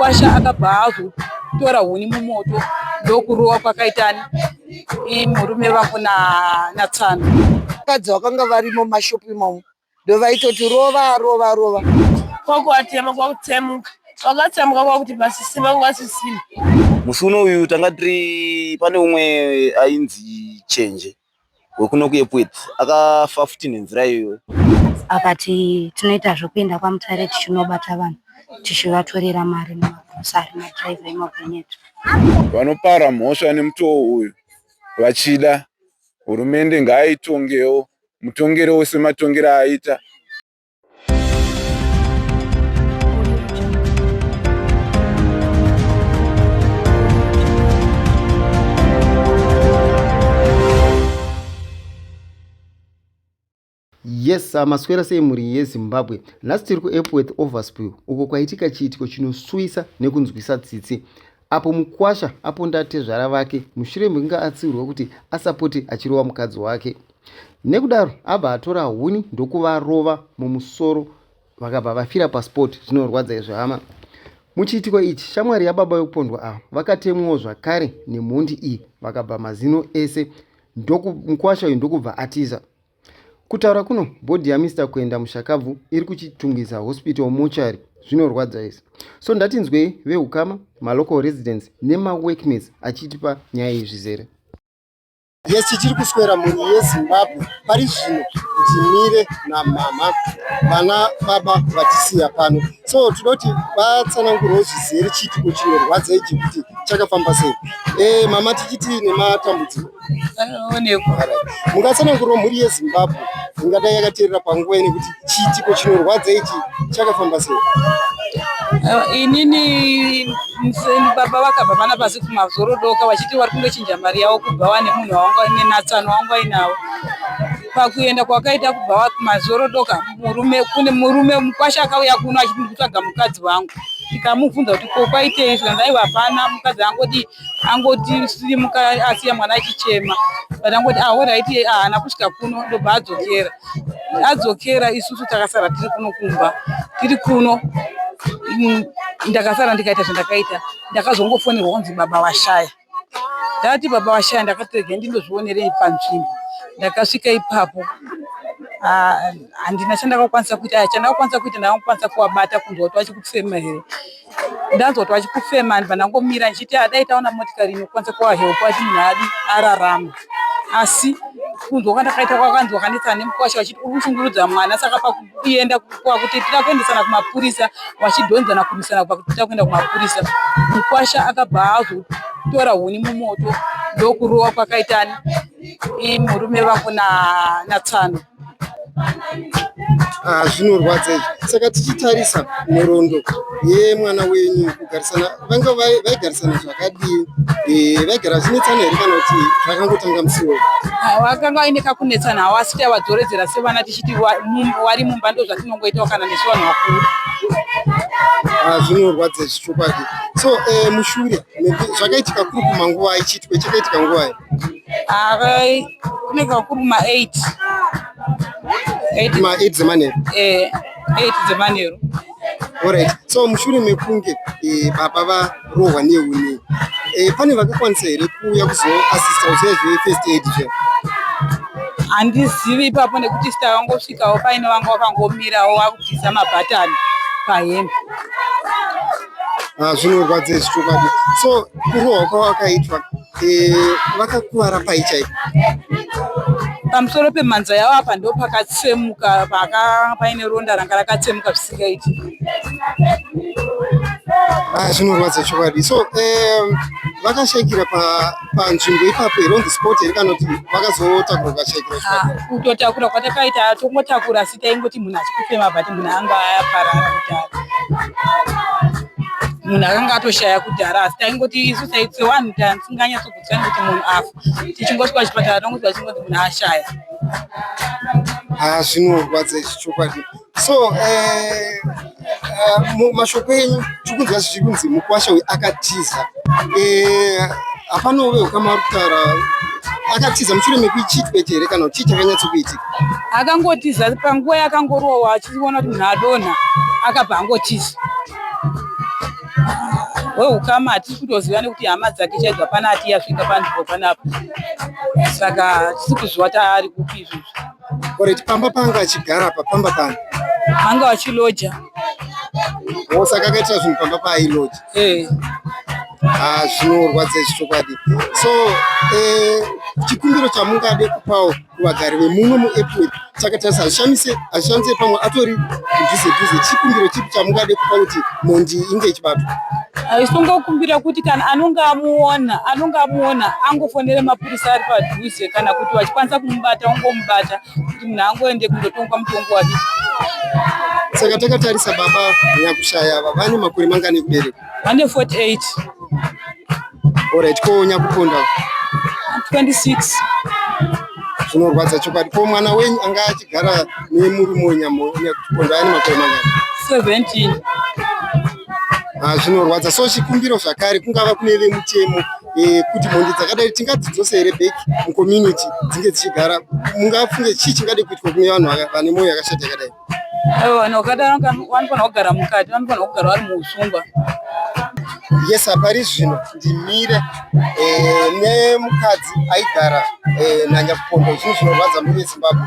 mukwasha akabva azotora huni mumoto ndokurowa kwakaitani murume vangu natsano. Vakadzi vakanga varimo mashopu imomo ndovaitoti rova rova rova kwakuatema kwakutsemuka wakatsemuka kwakuti basi simba kungasisina. Musi unoyu tanga tiri pane umwe ainzi Chenje wekuno kuEpwet akafa futi nenzira iyoyo. Akati tinoita zvekuenda kwaMutare tichindobata vanhu tichivatorera mari nemabhosari madhiraivha emagonyeti. Vanopara mhosva nemutoo uyu vachida hurumende ngaitongewo mutongero wose matongero aita. Yes, maswera sei muri yeZimbabwe. Nhasi tiri kuEpworth Overspill uko kwaitika chiitiko chinoswisa nekunzwisa tsitsi. Apo mukwasha aponda tezvara vake mushure mekunge atsiurwa kuti asapoti achirova mukadzi wake. Nekudaro abva atora huni ndokuvarova mumusoro vakabva vafira pasport. Zvinorwadza izvo hama. Muchiitiko ichi shamwari yababa yokupondwa ava vakatemwawo zvakare nemhundi iyi vakabva mazino ese. Mukwasha uyu ndokubva atiza. Kutaura kuno bhodhi yaMr kuenda mushakabvu iri kuchitungisa hospital mochari. Zvinorwadza izvi. So ndatinzwei vehukama, malocal residents nemaworkmates achitipa nyaya yezvizere. Yes, tichiri kuswera muri yeZimbabwe pari zvino ndimire namama vana baba vatisiya pano. So tinoti vatsanangurawo zvizere chiitiko chinorwadza ichi kuti chakafamba sei. Mama tichiti nematambudziko mungatsanangurawo muri yeZimbabwe ingadai yakateerera panguva ine kuti chiitiko chinorwadza ichi chakafamba sei. Inini baba vakabva vana pasi kumazorodoka vachiti vari kundochinja mari yavo kubva wane munhu wavanga nenatsano wanga inawo. Pakuenda kwakaita kubva kumazorodoka kune murume mukwasha akauya kuno achiti kutsvaga mukadzi wangu. Tikamubvunza kuti ko kwaitei zvikanzi aiwa hapana mukadzi angoti sirimuka asiya mwana achichema. Ndangoti alright haana kusvika kuno ndobva adzokera isusu takasara tiri kuno kumba tiri kuno. Ndakasara ndikaita zvandakaita ndakazongofonerwa kunzi baba washaya. Ndati baba washaya ndakatorega ndindozvionerei panzvimbo. Ndakasvika ipapo handina chandakakwanisa kuita ndakakwanisa kuwabata kunzwa kuti vachikufema here. Ndanzwa kuti vachikufema ndibva ndangomira ndichiti dai taona motikari inokwanisa kuvahelpa kuti munhu adi ararama. Asi kunzwa kwandakaita kwakanzi wakanetsa nemukwasha vachiti uri kushungurudza mwana saka pakuenda kwakuti tira kuendesana kumapurisa vachidhonzana kurwisana kubva kuti tira kuenda kumapurisa. Mukwasha akabva azotora huni mumoto ndokurowa kwakaitani murume vangu natsano. Zvinorwadza izvi. Saka tichitarisa nhoroondo yemwana wenyu kugarisana vanga vaigarisana zvakadii, vaigara zvinetsana here kana kuti zvakangotanga musi woyo? Vakanga vaine kakunetsana hawo asi tavadzoredzera sevana tichiti wari mumba ndo zvatinongoitawo kana nesu vanhu vakuru. Zvinorwadza izvi chokwadi. So mushure zvakaitika kuri kumanguva ichiitwa chakaitika nguva kunenge kuri ma8 dzemanheru. 8 dzemanheru. Alright. So mushure mekunge baba varohwa nehuni pane vakakwanisa here kuuya kuzoasista uziva first aid zve? Handizivi ipapo nekuti sita vangosvikawo paine vanga vakangomirawo vakubvisa mabhatani pahembe. Zvinorwadza izvi chokwadi. So kurohwa kwavakaitwa vakakuvara pai chaipo? Pamusoro pemhanza yavo apa ndo pakatsemuka paine ronda ranga rakatsemuka zvisingaiti. Zvinorwadza chokwadi. So vakashayikira panzvimbo ipapo here on the spot here kana kuti vakazotakura vakashayikira chokwadi? Kutotakura kwatakaita tongotakura asi taingoti munhu achikufema bhati munhu anga ayaparara kudhara. Munhu akanga atoshaya kudhara asi taingoti isu taitse wanhu tisinganyatsokutswa nekuti munhu afa. Tichingosvika kuchipatara tongoti vachingonzi munhu ashaya. Zvinorwadza izvi chokwadi. So mashoko enyu tikunzwa zvichikunzi mukwasha uyu akatiza. Hapana vehukama vari kutaura akatiza mushure mekuichiitwa ichi here kana kuti chii chakanyatsokuitika? Akangotiza panguva yakangorohwa achiona kuti munhu adonha akabva angotiza. weukama hatisi kutoziva nekuti hama dzake chaidza pana ati yasvika panzvimbo panapa, saka tisi kuziva taari kupi izvozvo. Alright, pamba panga achigara apa pamba panga anga vachiloja. Saka akaitira zvinhu pamba paailoja. Zvinorwadza chokwadi. So chikumbiro chamungade kupawo kuvagari vemuno muEpworth chakatarisa hazvishamise pamwe atori kudhuze. Chikumbiro chipi chamungade kupa kuti mhondi inge ichibatwa? Isungokumbira kuti kana anonge amuona angofonere mapurisa ari padhuze, kana kuti vachikwanisa kumubata ongomubata kuti munhu angoende kundotongwa mutongo wake. Saka takatarisa baba Nyakushaya ava vane makore mangani ekubereka? Vane 48. Alright, ko Nyakuponda 26. Zvinorwadza chokwadi. Ko mwana wenyu anga achigara nemurume weNyakuponda ane makore mangani? 17. Zvinorwadza. So chikumbiro zvakare kungava kune vemutemo kuti mhondi dzakadai tingadzidzosere back mucommunity dzinge dzichigara, mungafunge chii chingade kuitwa kune vanhu vane mwoyo yakashata yakadai? Vanhu vakadaro vanofanira kugara mukati, vanofanira kugara vari muusungwa. Yes, pari zvino ndimire nemukadzi aigara naNyakupondo. Zvinhu zvinorwadza muri veZimbabwe.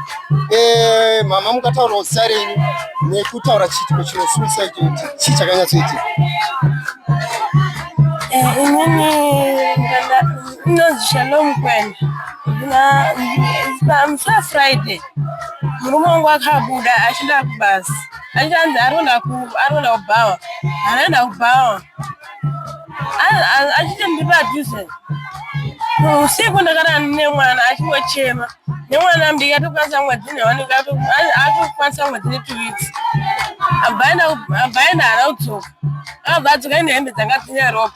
Mama, mungataurawo zita renyu nekutaura chiitiko chinosuisa kuti chii chakanyatsoitika? Inini ndinonzi Shalom Kwenda. Pamusa Friday murume wangu akabuda achienda kubasa, achanzi aronda kubhawa, anaenda kubhawa achiti ndiri padhuze. Usiku ndakada nemwana achingochema, nemwana ndikatokwanisa mwedzi newanika atokwanisa mwedzi ne2 weeks. Abhaenda hana kudzoka, akabva adzoka nehembe dzanga dzine ropa.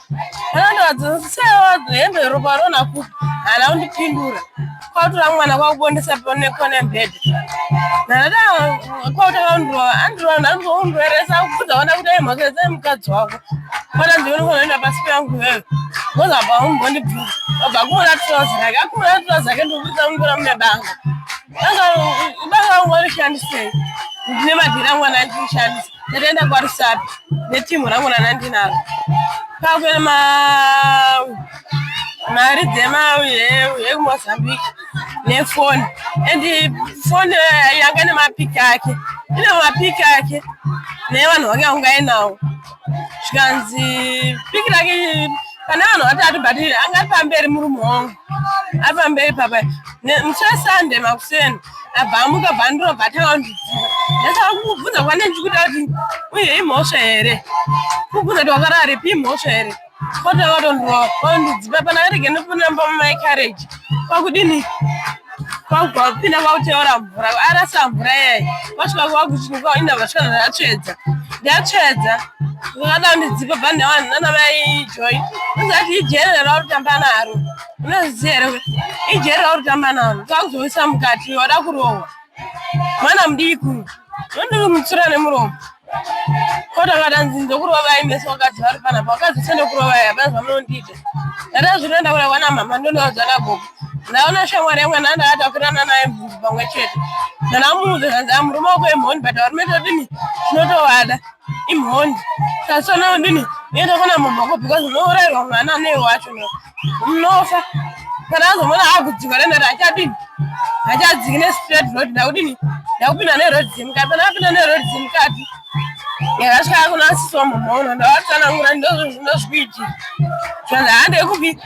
Anandowadzosewa hembe ropa rona kupi, hana kundipindura. Kwautora mwana kwakubondesa kone mbedhi. Nandada kwautaka andondoreresa kubvunza ona kuti mhosva dzemukadzi wako. Kwada ndione kunoenda pasi pangu wewe. Wozabva umbondibvunza. Wabva kuona trouser rake, akuona trouser rake ndokubvunza mungora mune banga. Banga rangu warishandisei? Ndine madhiri angu anandishandisa. Ndatoenda kwaRusapi netimu rangu ranandinaro. Kwakuena mari dzeMozambique nefoni, and foni yanga nemapiki ake, ine mapiki ake nevanhu vake vangainawo. Zvikanzi piki rake pane vanhu vatatu, but anga ari pamberi murume wangu, ari pamberi papa. Musi weSunday makuseni abva amuka bhandinobva takandidziva. Ndasaka kubvunza kwanenjikuta kuti uye imhosva here, kubvunza kuti wakara ripi imhosva here. Kota watondidziva pana arege nekunamba mumaikareji kwakudini kwakupinda kwakuteura mvura, arasa mvura yayi kwasvika kwakuchinuka vasvika ndatsvedza vakada kundidzipa bhandi nanamai Joy uzati ijere raurikutamba naro, unoziziva here ijere raurikutamba naro kwakuzoisa mukati wada kurohwa mwana mudiki nondirimutsura nemuromo. Kota kadanzi ndokurova vaimesa wakadzi vari panapa, wakadzi sende kurova yapana zvamunondiita. Ndada zvinoenda kura kwana mama ndondodzana gogo. Ndaona shamwari yangu ndandakatakurana naye mvunzi pamwe chete. Ndanamuudza ndanzi murume wako imhondi, but varume todini zvinotovada imhondi. Tasona ndini unoenda kuna mama wako because unourayirwa mwana newe wacho unofa. Kana azomona akudzika renda rachadini achadziki nestraight road ndakudini ndakupinda neroad dzemukati, pana apinda neroad dzemukati yakasvika kunasiswa mumhono ndavatsanangura ndozvikuiti zvanzi hande kupi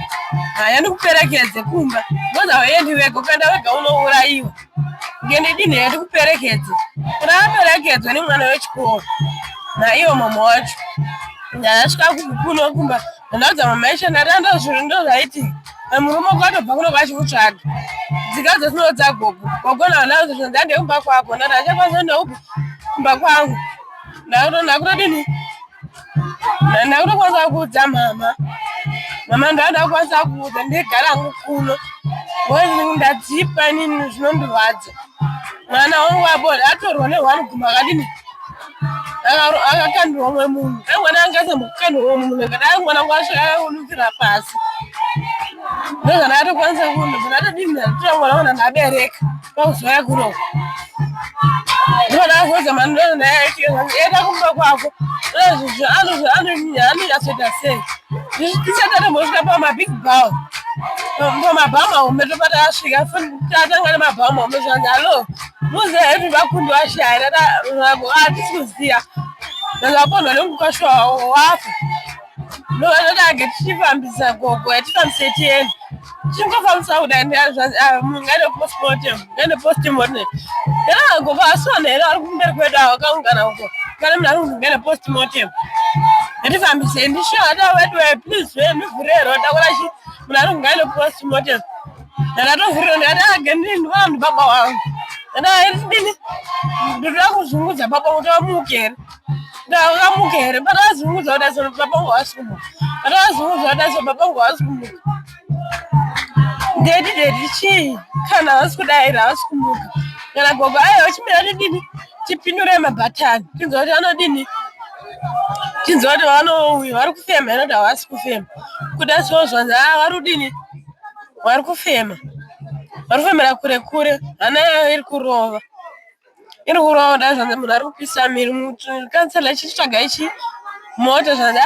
haya ndikuperekedze kumba ngoza waendi wega ukaenda wega unourayiwa ngendidini ndikuperekedze kuti aperekedzwe nemwana wechikoro naiwo mama wacho. Ndasvika kuno kumba ndaudza mama ishe ndatanda zviro ndozvaiti murume kwatobva kuno vachikutsvaga dzika dzosinodza gogo gogo nazo ndande kumba kwako ndati achakwanisa ndaupi kumba kwangu ndakutodini ndakutokwanisa kuudza mama ndakwanisa kuudza ndigara hangu kuno ndadzipa nini zvinondirwadza. Mwana wangu aboda atorwa newaniguma akadini akakandirwa mumwe munhu mwana angasambokukandirwa munhu kada mwana wangu asvika unukira pasi ndozvanatokwanisa kuno zvanatodini ndatora mwana wangu ndabereka pakuzouya kuno ndinoda kuza mano naye eda kumba kwako ano yaseta sei tisatata mosvika pamabig bow pamabhama umeto pata asvika tatanga nemabhama umezvanzi alo muze hedu vakundi vashaya hatisi kuziya ndazvaponwa nemukasha wafa nodage tichifambisa gogo yatifambisa tieni tichingofambisa kudai ngaine postmortem gogo asona here ari kumberi kwedu akaungana uko kana munhu ari kunzi ngaine postmortem yatifambisei ndishada wedu please ndivhurero takura chi munhu ari kungaine postmortem ndakatovhurira ndikati ndini vanhu baba wangu ndadini ndoda kuzungudza baba kuti amuke here ndakamuka here patazungudza kuti aso baba wangu hasi kumuka patazungudza kuti aso baba wangu hasi kumuka ndedidedi chii kana hasi kudaira hasi kumuka kana gogo aiwa chimira tidini tipindure mabhatani tinzwa kuti anodini tinzwa kuti vari kufema here kuti havasi kufema kuda so zvanzi vari kudini vari kufema vari kufemera kure kure hana iri kurova ndazvanzi munhu ari kupisa miri kansela chitsvaga ichi mota zvanzi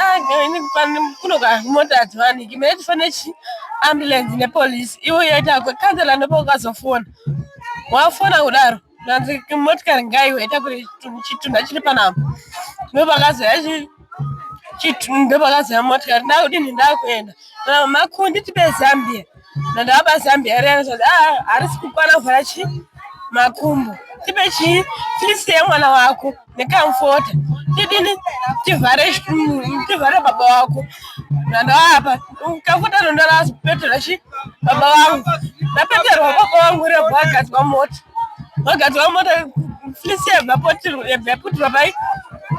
kunoka mota hadzivaniki mene tifane chi ambulance nepolisi iwo yaita kansela ndopo ukazofona wafona kudaro zvanzi motikari ngaiwe ita kuti chitunda chiri panapa ndopakazoya ndopakazoya motikari ndakudini ndakuenda makundi tipe Zambia ndandapa Zambia rena zvanzi harisi kukwana kuvhara chi makumbo tipe chi tilisiye mwana wako nekamfota tidini tivhare baba wako ndandaapa kamfota nondarapeterwa chi baba wangu ndapeterwa baba wangu rebva wagadzwa mota tilisiye bvaputirwa pai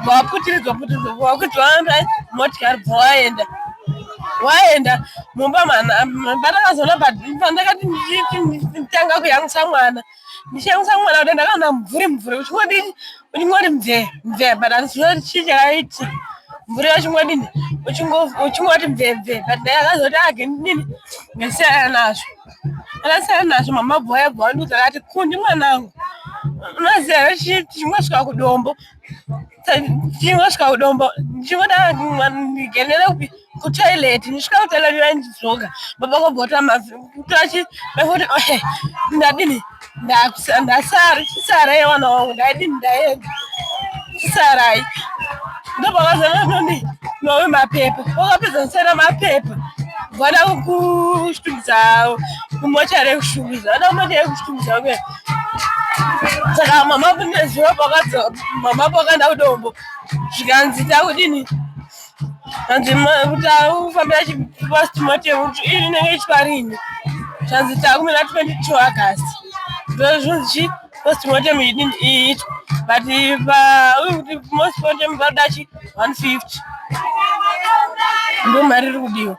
vaputiridzwa vakuti vaenda motikari bva waenda mumba patakazoona pandakati nditanga kuyamwisa mwana ndichiyamwisa mwana kuti ndakaona mvuri uchingodini uchingoti mve but handizoti chii chakaiti mvuri yachingodi uchingoti mve but ndakazoti agendini ngesiyana nazvo mamabva aibva wandiudza akati kundi mwanangu unoziva here tichingosvika kudombo ndichingoda ndigenere kupi kutoilet ndisvika kutoilet vandidzoka baba kobhota mavhutachi mekuti ndadini ndasara chisarai wana wangu ndaidini ndaenda chisarai ndopakazananoni nowe mapepa wakapedza kusera mapepa vada kushtumisa kumochari yekushtumisa vada kumochari yekushtumisa kwe saka mamapo nezuva mamapo akaenda kudombo zvikanzi takudini anzi kuti ufambira chipostmortem iri inenge ichiparini zvanzi takumira 22 August ndozvonzi postmortem idini iitwa but postmortem varudachi 150 ndo mari iri kudiwa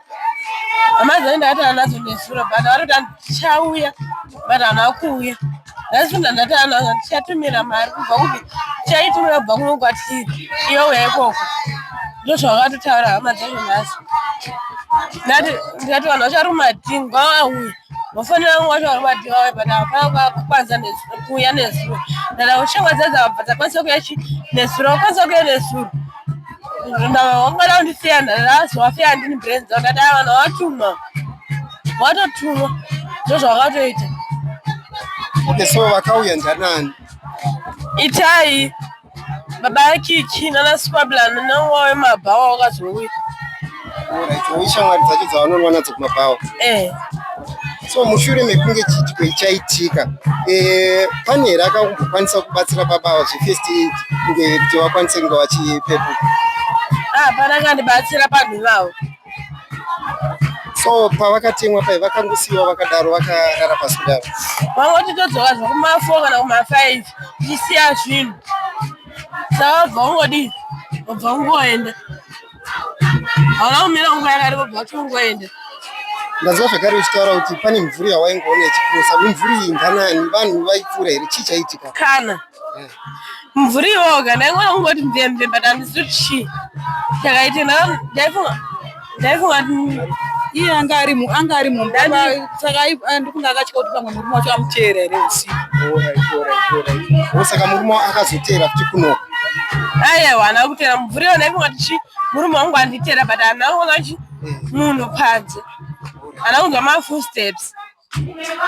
amazaenda ati anadzo nesura but vari kuti tichauya but hana kuuya ndazvinda ndati anazo tichatumira mari kubva kuti tichaitumira kubva kuno kwatiri iwe uya ikoko ndozvavakatotaura hama dzacho nhasi ndati vanhu vacharumadhingwa vauya vafanira vamwe vacho vari madhinga vawe but hapana kukwanisa kuuya nezuro ndada kushangwa dzadzabva dzakwanisa kuya nezuro vakwanisa kuya nezuro ndavangada kundifeya ndazovafeya handini brenza ndati vanhu vatumwa vatotumwa ndozvavakatoita. Okay, so vakauya ndanani? Itai baba Kiki nana Swablan nawo mabhawa wakazouya. Alright, uishamwari dzacho dzavanoona nadzo kumabhawa. So mushure mekunge chitiko ichaitika pane here akangokwanisa kubatsira baba zvefirst aid kunge kuti vakwanise kunge vachipepuka? Hapana akandibatsira panhu vavo. So pavakatemwa pai vakangosiyiwa vakadaro vakarara pasi kudaro? Vangoti todzoka zvekuma4 kana kuma5 tichisiya zvinhu saka wabva ungodini wabva ungoenda hauna kumira nguva yakareba bva ungoenda. Ndazva zvakare uchitaura kuti pane mvuri yawaingoona ichikrosa. Mvuri iyi nganani? Vanhu vaipfuura here? Chii chaitika? Kana mvuri iwoga ndaingona kungoti mvemve but handizoti chii chakaite ndaifunga iye anga ari mumba saka ndikunge akatya kuti pamwe murume wacho amuteera here usiku. Osaka murume akazotera kuti kuno. Aiwa ana kutera mvuri ona ikati murume wangu anditera but anaona chi munhu padze. Ana kunzwa ma footsteps.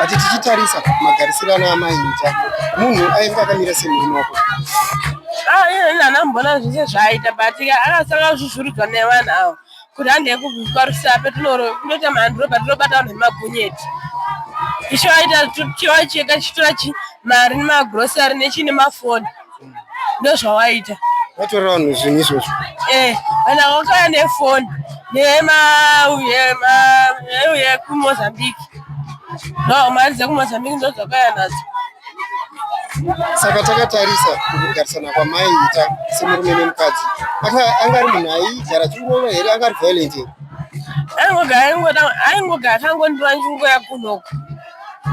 Ati tichitarisa magarisirano amaita munhu ainge akamira semurume wako. Ina mbona zvese zvaita but akasanga zvizurudzwa nevanhu avo kuti handei kubviswa petinoro kunoita mhanduro patinobata vanhu nemagonyeti. Ichoaita chiva chega chitora mari nemagrosari nechine mafoni ndozvawaita. Watora vanhu zvinhu izvozvo. Vanhu vakauya nefoni nemauye kuMozambique. No, mari dzekuMozambique ndo dzakauya nadzo. Saka takatarisa kugarisana kwamaiita semurume nemukadzi. Anga ari munhu aigara chingoro here, anga ari violent here? Aingogara akangondira njingoya kunoko.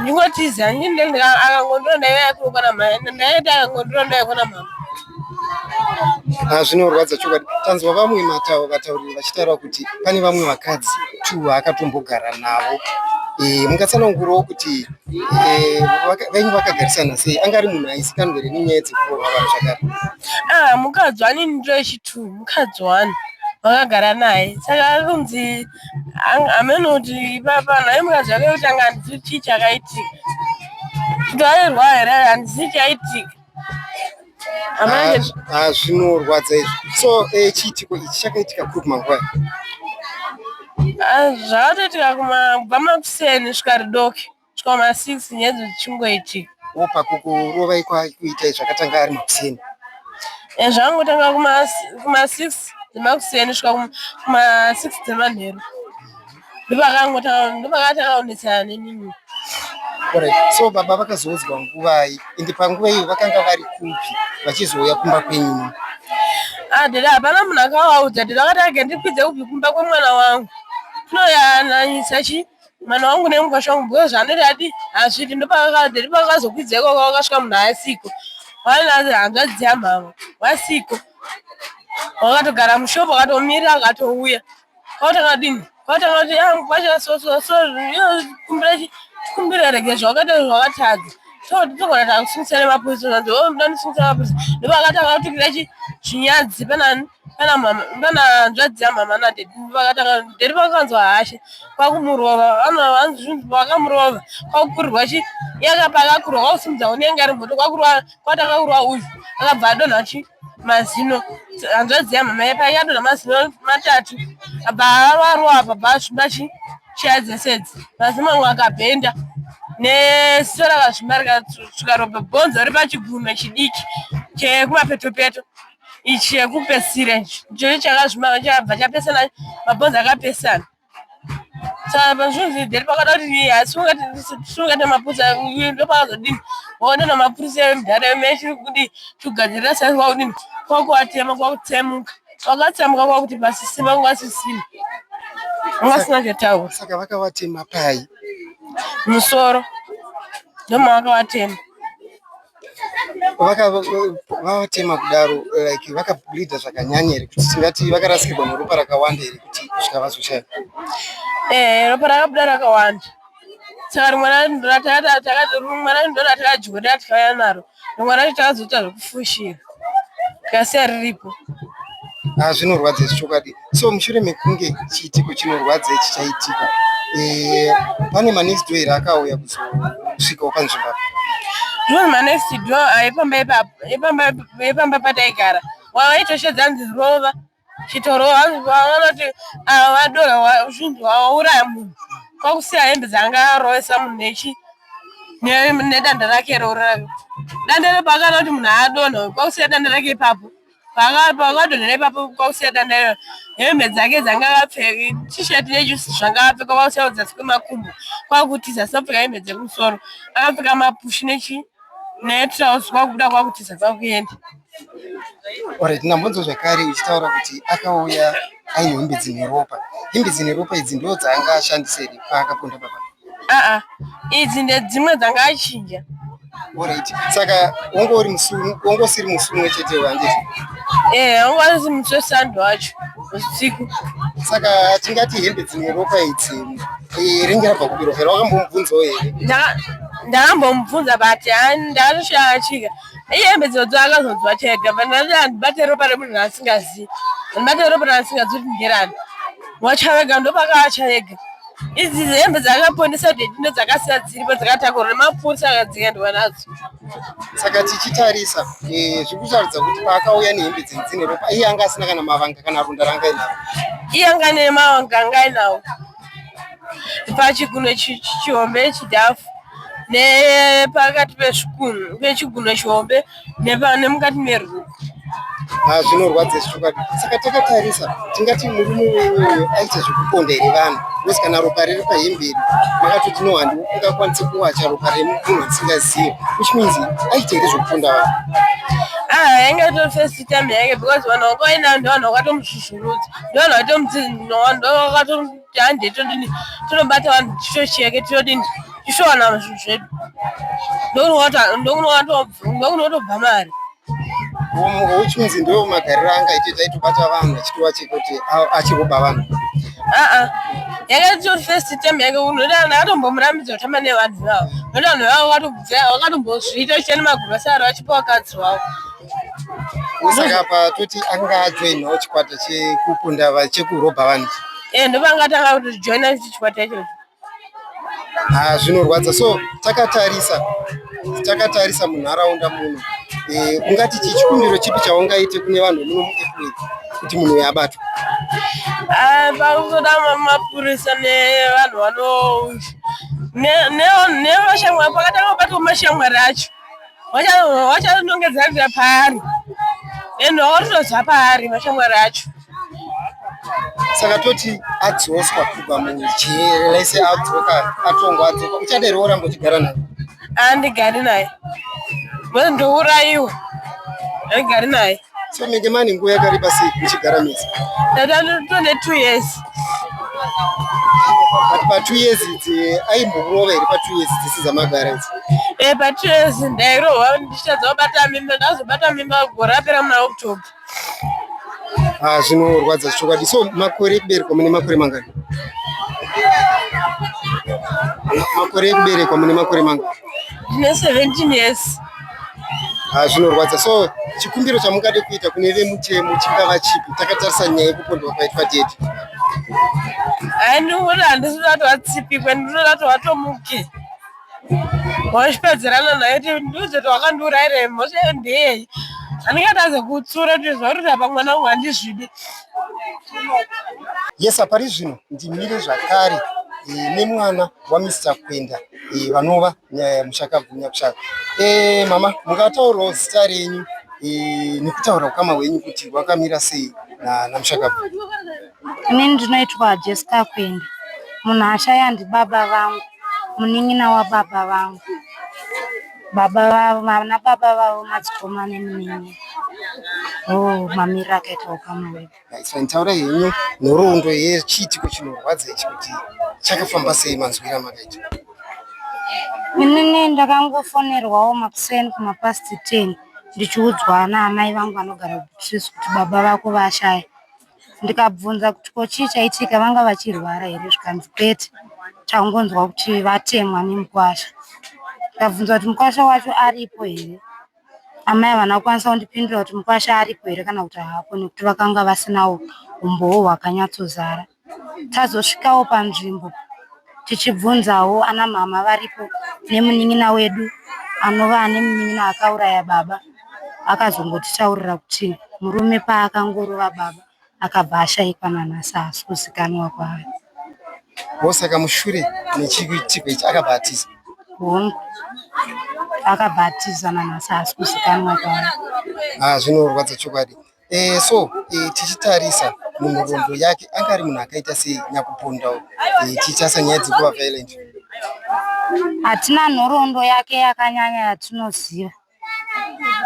Ndingotiza akangondira ndaiya kunoko namai. Ndaita akangondira ndaiya kuna mama. Zvinorwadza chokwadi. Tanzwa vamwe matauro vataurira vachitaura kuti pane vamwe vakadzi 2 akatombogara navo. Mungatsanangurawo kuti venyu vakagarisana sei? Anga ari munhu aizikanwa here nenyaya dzekurohwa vanhu zvakare? Mukadzi wanini ndo wechi2, mukadzi wani vakagara naye. Saka kunzi amenoti papa naye mukadzi wake kuti anga handizivi chii chakaitika. Kuti airwara here handizivi chaitika. Zvinorwadza izvo. So chiitiko ichi chakaitika kuri manguva? Zvakatoitika kubva makuseni svika ridoke svika ma6 nyedzo dzichingoitika. Pakurova ikuita zvakatanga ari makuseni? Zvangotanga kuma6 dzemakuseni svika kuma6 dzemanheru. Ndopakatakaonetsana nenini. So baba vakazoudzwa nguvai, ende panguva iyo vakanga vari kupi vachizouya kumba kwenyu? Dada hapana munhu akavaudza. Dada akati age ndikwidze kubvi kumba kwemwana wangu. Tinoyananyisa mwana wangu nemukosha wangu bhuyo zvaanoita ati hazviti. Ndopakazokwidza ikoko wakasvika munhu asiko. Wanazi hanzvadzi yamama wasiko. Wakatogara mushopu akatomirira akatouya. Kwakutanga dini? Kwakutanga kuti yangu kumbira rege zvakata zvakatadza. Togona takusimbisa nemapolisi nanzi ndandisimbisa nemapolisi. Ndopakatanga kutikira chinyadzi pana nzvadzi yamama nadedi. Ndopakatanga dedi pakanzwa hashe kwakumurova. Vakamurova kwakukurirwa yakapakakurwa kwakusimudza unenge ari moto kwatanga kurwa uyu akabva adonha mazino. Hanzvadzi yamama yepaya yadonha mazino 3 abva arwa apa bva chiadzesedzi. Mazino mamwe akabhenda neziso rakazvimba rikasvika ropa bhonzo ri pachigunwe chidiki chekumapetopeto. Ichi chekupesira icho chakazvimba chabva chapesana mabhonzo akapesana. Saka pazvinzi ndiri pakada kuti hasungate mapurisa ndopakazodini waona mapurisa emudhara mechi kuti kugadzirira sai kwakudini kwakuatema kwakutsemuka. Wakatsemuka kwakuti pasisimba kungasisima. Ungasina chetaura. Saka vakavatema pai? Musoro. Ndoma vakawatema. Vavatema kudaro like vakabhulidha zvakanyanya here kuti tingati vakarasikirwa neropa rakawanda here kuti kusvika vazoshaya? Ropa rakabuda rakawanda. Saka rimwe racho takadyoda tikauya naro. Rimwe racho takazoita zvekufushira. Tikasiya riripo. Zvinorwadza izvi chokwadi. So mushure mekunge chiitiko chinorwadza ichi chaitika, pane manextd here akauya kuzosvikawo panzvimbo? Ndiwo manextd aipamba pataigara. Waitoshedza nzi rova chitorova vanoti vadora zvinhu wauraya munhu. Kwakusiya hembe dzanga arovesa munhu nedanda rake roravo. Danda repakana kuti munhu adonha kwakusiya danda rake ipapo. Pakadonhera ipapo kwakusiya danda iro. Hembe dzake dzanga akapfeka tisheti nejusi zvanga akapfeka kwakusiya kudzasi kwemakumbo. Kwakutiza asapfeka hembe dzekumusoro. Akapfeka mapushi netrauzi kwakubuda kwakutiza kwakuenda. Alright, nambonzo zvakare uchitaura kuti akauya aine hembe dzine ropa. Hembe dzine ropa idzi ndo dzaanga ashandisa here paakaponda papa? Idzi ndedzimwe dzanga achinja. Alright. Saka wongosiri musi umwe chete wanditi? Wongosiri musi weSunday wacho usiku. Saka tingati hembe dzine ropa idzi ringi rabva kupiro here? Wakambomubvunzawo here? Ndakambomubvunza but ndakatoshayachika. Hembe dzodzo akazodzwa chega bandibate ropa remunhu asingazivi bandibate ropa raasingazivi kuti nderani wachavega ndopakaacha ega. Idzi hembe dzakaponesa kuti ndidzo dzakasiya dziripo dzakatakura nemapurisa akadziendwa nadzo. Saka tichitarisa zvirikutaridza kuti paakauya nehembe dzine ropa iye anga asina kana mavanga kana runda ranga inawo. Iye anga nemavanga anga inawo pachigunwe chihombe chidhafu nepakati pechiguno chihombe nemukati meruoko. Zvinorwadza zvichokati. Saka takatarisa tingati murume uyu aita zvekuponda here vanhu uye kana ropa riri pahembe iri makatoti no handi ungakwanisa kuwacha ropa remunhu asingazivi, which means aita here zvekuponda vanhu. Yange to first time yange because vanhu vakaenda ndovanhu vakatomushushurudza ndovanhu vakatomuti hande tonobata vanhu tichocheke tinodini tishowana zvinhu zvedu ndokunotobva mari. Which means ndo magariro anga aitota aitobata vanhu achitova chekuti achiroba vanhu. Yange to first time yange ndakatombomuramidza kutamba nevanhu vavo nokuti vanhu vavo vakatombozviita uchienda magurosari vachipa vakadzi vavo. Saka patoti anga ajoinawo chikwata chekukunda chekurobha vanhu. Ndopangatanga kuti joina chikwata ichocho. Zvinorwadza. So takatarisa munharaunda muno ungati chikumbiro chipi chaungaite kune vanhu muno muEpweth kuti munhu uyu abatwa? Pakutoda mapurisa nevanhu nevashamwari pakatanga kubatwa mashamwari acho vachanongedzarira paari vakatozva paari mashamwari acho. Saka toti adzoswa kubva mujere lese adzoka atongwa uchadero oramba uchigara naye? Handigari naye ndourayiwa handigari naye. So Mengemani nguva yakareba sei muchigara mese? Tone 2 years. But pa2 years idzi aimborova here pa2 years dzisi dzamagara idzi? Pa2 years ndairohwa ndichitadza kubata mimba ndazobata mimba gore rapera muna October. Zvinorwadza zvichokwadi. So makore ekuberekwa mune makore mangani? Makore ekuberekwa mune makore mangani? Ndine 17 years. Zvinorwadza. So chikumbiro chamungade kuita kune vemutemo chingava chipi takatarisa nyaya yekupondwa kwaitwa Dedhi? Ndinoti handisida kuti vatsipikwe, ndinoda kuti vatomuke vachipedzerana naye kuti ndiudze kuti wakandiurayira mhosva ndeyei. Handingataze kutsura kuti zvauri apa mwana wangu handizvidi. Yes, pari zvino ndimire zvakare nemwana waMr Kwenda vanova Mushakabvu Nyakushaka. Mama, mungataurawo zita renyu nekutaura ukama hwenyu kuti wakamira sei naMushakabvu? Inini ndinoitwa Jessica Kwenda. Munhu ashaya ndibaba vangu, munin'ina wababa vangu. Vana baba vavo madzikoma nemunin'ina. Mamira akaita ukama hwedu. Taura henyu nhoroondo yechiitiko chinorwadza ichi kuti chakafamba sei manzwira makaita? Inini ndakangofonerwawo makuseni kumapast 10 ndichiudzwa naamai vangu vanogara kuButsvisi kuti baba vako vashaya. Ndikabvunza kuti ko chii chaitika, vanga vachirwara here? Zvikanzi kwete, tangonzwa kuti vatemwa nemukwasha. Ndikabvunza kuti mukwasha wacho aripo here. Amai havana kukwanisa kundipindura kuti mukwasha aripo here kana kuti haapo, nekuti vakanga vasinawo umbowo hwakanyatsozara. Tazosvikawo panzvimbo tichibvunzawo ana mama varipo nemunin'ina wedu anova ane munin'ina akauraya baba. Akazongotitaurira kuti murume paakangorova baba akabva ashayikwa nanhasi haasi kuzikanwa kwaari. Saka mushure mechiitiko ichi akabva atiza? Akabva atiza nanhasi haasi kuzikanwa kwaari. Zvinorwadza chokwadi. So tichitarisa munhoroondo yake anga ari munhu akaita sei Nyakupondawo tichitasa nyaya dzekuva violent? Hatina nhoroondo yake yakanyanya yatinoziva.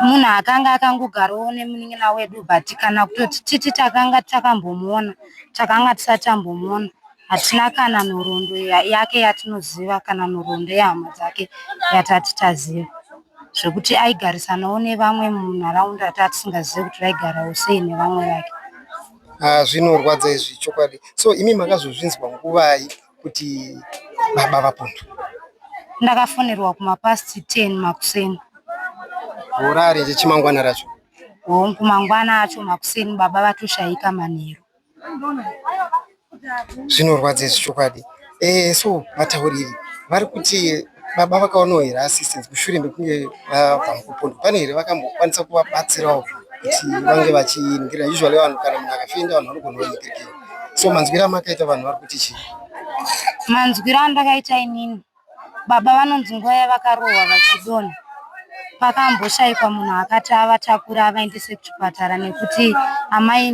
Munhu akanga akangogarawo nemunin'ina wedu, but kana kutoti titi takanga takambomuona takanga tisatambomuona. Hatina kana nhoroondo yake yatinoziva kana nhoroondo yehama dzake yatati taziva, zvekuti aigarisanawo nevamwe munharaunda tatisingazivi kuti vaigarawo sei nevamwe vake. Zvinorwadza izvi chokwadi. So imi makazozvinzwa nguvai kuti baba vapondwa? Ndakafonerwa kumapast 10 makuseni. gora arenje chimangwana racho kumangwana acho makuseni baba vatoshaika manheru. Zvinorwadza chokwadi. So vatauriri vari kuti baba vakaonawo here assistance mushure mekunge vabva mukupondo, pane here vakambokwanisa kuvabatsirawo kuti vange vachiningira? Usually vanhu kana munhu akafenda vanhu vanogona kuningira. So manzwira makaita vanhu vari kuti chii? Manzwiro andakaita inini, baba vanonzi nguva yavakarohwa vachidonha pakamboshaikwa munhu akati avatakura avaendese kuchipatara, nekuti amai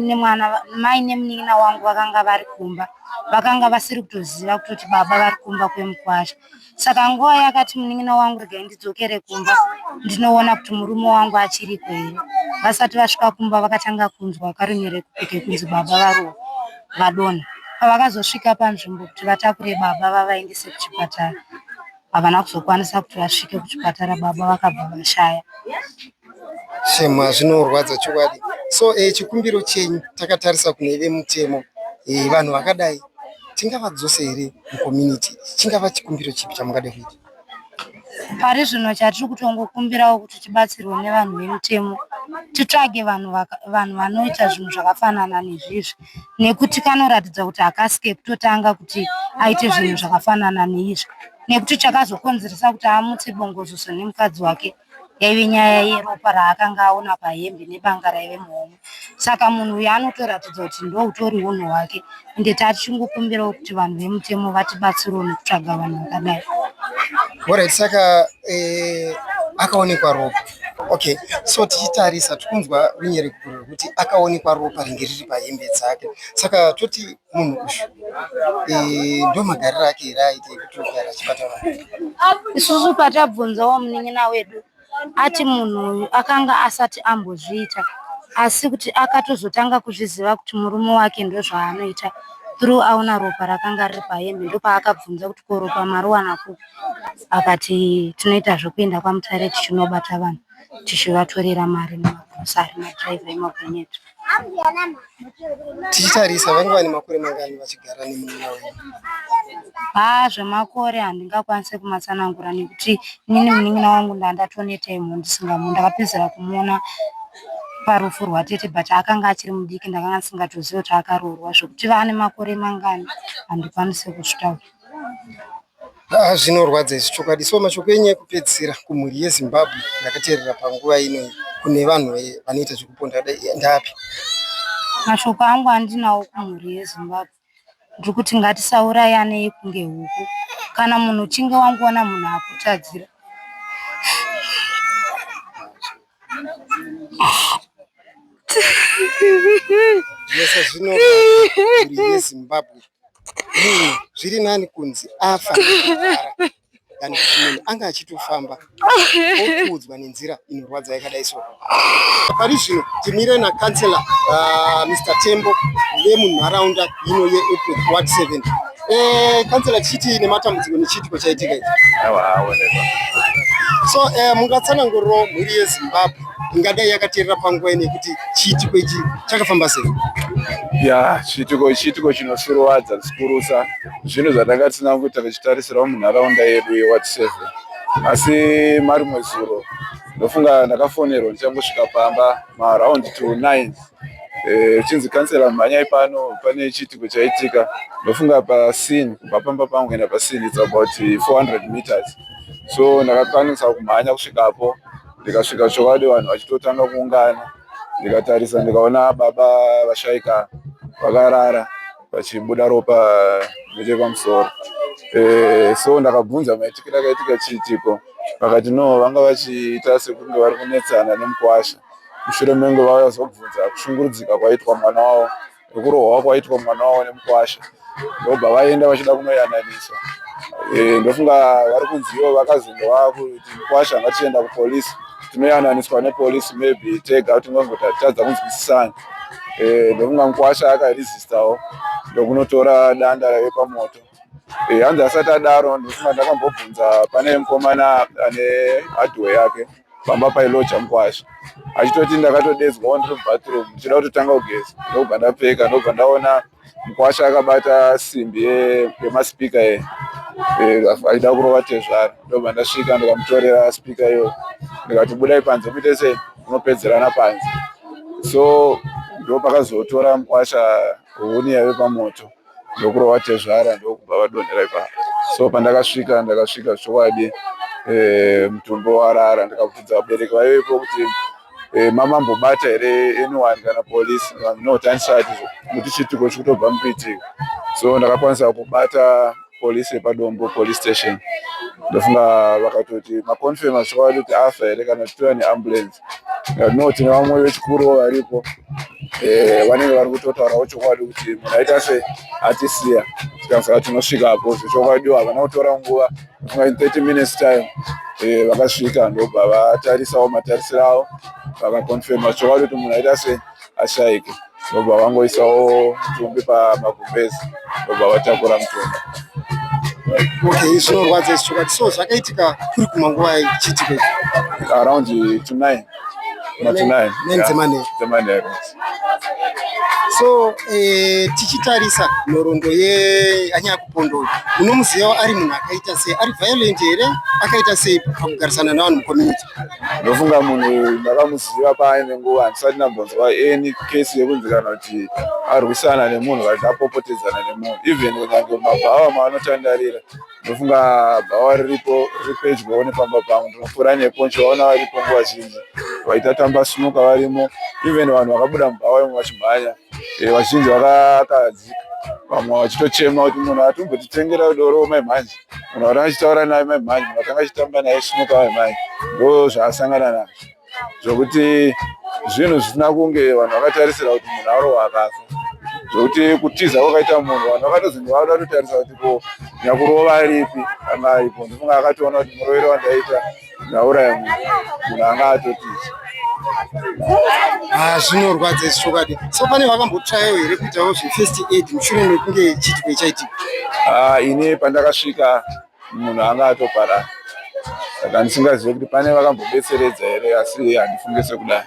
nemunin'ina wangu vakanga vari kumba, vakanga vasiri kutoziva kutoti baba vari kumba kwemukwasha. Saka nguva yakati munin'ina wangu regai ndidzokere kumba ndinoona kuti murume wangu achiriko here. Vasati vasvika kumba vakatanga kunzwa karunyere kupike kunzi baba varohwa vadonha. Pavakazosvika panzvimbo kuti vatakure baba vavaendese kuchipatara, havana kuzokwanisa kuti vasvike kuchipatara, baba vakabva vashaya. Shema, zvinorwadza chokwadi. So chikumbiro chenyu takatarisa kune vemutemo, vanhu vakadai tingavadzose here mucommunity? Chingava chikumbiro chipi chamungada kuita? Pari zvino chatiri kutongokumbirawo kuti tibatsirwe nevanhu vemutemo, titsvage vanhu vanoita zvinhu zvakafanana nezvizvi, nekuti kanoratidza kuti akasike kutotanga kuti aite zvinhu zvakafanana neizvi, nekuti chakazokonzeresa kuti amutse bongozoso nemukadzi wake yaive nyaya yeropa raakanga aona pahembe nebanga raive muhomwe. Saka munhu uyu anotoratidza kuti ndoutori unhu hwake, ende tachingokumbirawo kuti vanhu vemutemo vatibatsirewo nekutsvaga vanhu vakadai. Alright, saka akaonekwa ropa. Okay, so tichitarisa tikunzwa runyere kukuru kuti akaonekwa ropa ringe riri pahembe dzake. Saka toti munhu uyu ndo magariro ake here aite kuti ugara achibata vanhu? Isusu patabvunzawo munin'ina wedu ati munhu uyu akanga asati ambozviita, asi kuti akatozotanga kuzviziva kuti murume wake ndozvaanoita through aona ropa rakanga riri pahembe. Ndopaakabvunza kuti ko ropa mariwana kupi? Akati tinoita zvokuenda kwaMutare tichinobata vanhu tichivatorera mari nemagirosari madhiraivha emagonyeti. Tichitarisa vange vane makore mangani vachigara nemunin'ina wenyu? Zvemakore handingakwanise kumatsanangura, nekuti inini munin'ina wangu ndandatoneta imwe ndisingamu. Ndakapedzera kumuona parufu rwatete, but akanga achiri mudiki, ndakanga ndisingatozivi kuti akaroorwa. Zvokuti vane makore mangani handikwanise kusvitaura. Zvinorwadza izvi chokwadi. So mashoko enyu ekupedzisira kumhuri yeZimbabwe yakateerera panguva ino kune vanhu vanoita zvekuponda ndapi? Mashoko angu andinawo kumhuri yeZimbabwe ndikuti ngatisaurayanei kunge huku. Kana munhu uchinge wangoona munhu akutadzira, yesa zvino mhuri yeZimbabwe zviri nani kunzi afa nekugara, yani kuti munhu anga achitofamba okuudzwa nenzira inorwadza yakadai so. Pari zvino timire nakansela Mr. Tembo vemunharaunda ino yeEpworth Ward 7. Kansela, tichiti nematambudziko nechitiko chaitika ichi. So mungatsanangurirawo mhuri yeZimbabwe ingadai yakateerera panguva ino kuti chiitiko ichi chakafamba sei? Chiitiko chinosuruwadza zikurusa, zvinhu zvatakatsinanga kuita tichitarisirawo munharaunda yedu yeWard 7. Asi marimwe zuro ndofunga ndakafonerwa ndichangosvika pamba maraundi to 9 chinzi kansela mhanyai pano pane chiitiko chaitika. Ndofunga pascene, kubva pamba pangu kuenda pascene it's about 400 meters. So ndakakwanisa kumhanya kusvikapo, ndikasvika chokwadi vanhu vachitotanga kuungana. Ndikatarisa ndikaona baba vashaika vakarara vachibuda ropa nechepamusoro. So ndakabvunza maitikiro akaitika chiitiko, vakati no, vanga vachiita sekunge vari kunetsana nemukwasha. Mushure mengo vauya kuzobvunza kushungurudzika kwaitwa mwana wavo, nekurohwa kwaitwa mwana wavo nemukwasha. Ndobva vaenda vachida kunoyananisa. Ndofunga vari kunzivo vakazondowa kuti mukwasha ngatienda kupolisi, tinoyananiswa nepolisi, maybe tega kuti ngongotatadza kunzwisisana. Ndofunga mukwasha akaresisitawo ndokunotora danda raive pamoto. Hanzi asati adaro, ndofunga ndakambobvunza pane mukomana ane hardware yake pamba pailoja mukwasha, achitoti ndakatodedzwawo ndiri mubathroom ndichida kutotanga kugeza. Ndobva ndapfeka, ndobva ndaona mukwasha akabata simbi yemaspika aida kurova tezvara. Ndobva ndasvika ndikamutorera spika iyo ndikati budai panze muite sei, unopedzerana panze. So ndopakazotora mukwasha huni yave pamoto ndokurova tezvara ndokubva vadonhera ipapo. So pandakasvika chokwadi mutumbo warara. Ndikabvunza vabereki vaivepo kuti mamambobata here anyone kana polisi, not answered kuti chitiko chikutobva mukuitika. So ndakakwanisa kubata polisi yepadombo, police station. Ndofunga vakatoti makonfirma chokwadi kuti afa here kana titora neambulance. Ndinoti nevamwe vechikuru varipo vanenge vari kutotaurawo chokwadi kuti munhu aita se atisiya. Tikasaka tinosvikapo zvechokwadi havana kutora nguva, ndofunga in 30 minutes time vakasvika ndobva vatarisawo matarisiro avo vakakonfirma chokwadi kuti munhu aita se ashayike. Ndobva vangoisawo mutumbi pamagumbezi ndobva vatakura mutumbi. Okay, zvinorwadza izvi chokwadi. So zvakaitika kuri kumanguva ichiitika around 9 dzemanheru. So tichitarisa nhoroondo yeanyaya kupondo, unomuziva ari munhu akaita sei, ari violent here, akaita sei pakugarisana navanhu mucommunity? Ndofunga munhu ndakamuziva paine nguva, handisati ndambonzwa any case yekunzi kana kuti arwisana nemunhu kana apopotedzana nemunhu. Even kunyange mabhawa maanotandarira, ndofunga bhawa riripo riri pedyo nepamba pangu, ndinopfuura nepo nchivaona varipo nguva zhinji vaita tamba sinuka varimo. Even vanhu vakabuda mubhawa imwe vachimhanya vazhinji vakakadzika, vamwe vachitochema kuti munhu atombotitengera doro maimhanji, munhu vatanga achitaura naye maimhanji, munhu vatanga achitamba naye sinuka maimhanji. Ndo zvaasangana nazvo zvokuti zvinhu zvisina kunge vanhu vakatarisira kuti munhu arohwa akafa. Zvokuti kutiza kwakaita munhu, vanhu vakatozonge vada kutotarisa kuti ko nyakurova ripi anga aripo. Ndofunga akatoona kuti murovero wandaita ndauraya munhu anga atotiza. Zvinorwadza izvi chokwadi. So pane vakambotsvayo here kuitawo zvefirst aid mushure mekunge chitiko chaitika? Ine pandakasvika munhu anga atoparara, saka ndisingazivi kuti pane vakambobetseredza here, asi handifunge sekudai.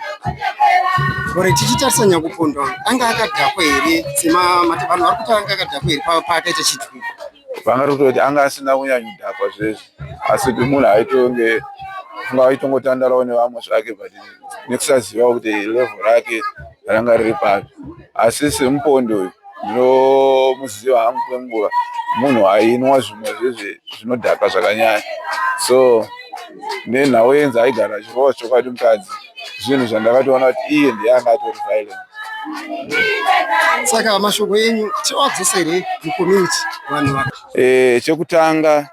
Ore tichitarisa Nyakupondo, anga akadhakwa here vanhu vari kuti anga akadhakwa here paakaita chitiko? Vanga kutoti anga asina kunyanya kudhakwa zvezvi, asi kuti munhu aitonge funga aitongotandarawo nevamwe zvake, but nekusaziva kuti level rake ranga riri papi. Asi semupondo uyu ndinomuziva hangu kwenguva, munhu ainwa zvimwe zvezvi zvinodhaka zvakanyanya. So nenhau yenzi aigara achirova chokwadi mukadzi, zvinhu zvandakatoona kuti iye ndiye anga atori violent. Saka mashoko enyu tiwadzosa here mucommunity vanhu vaka? Chekutanga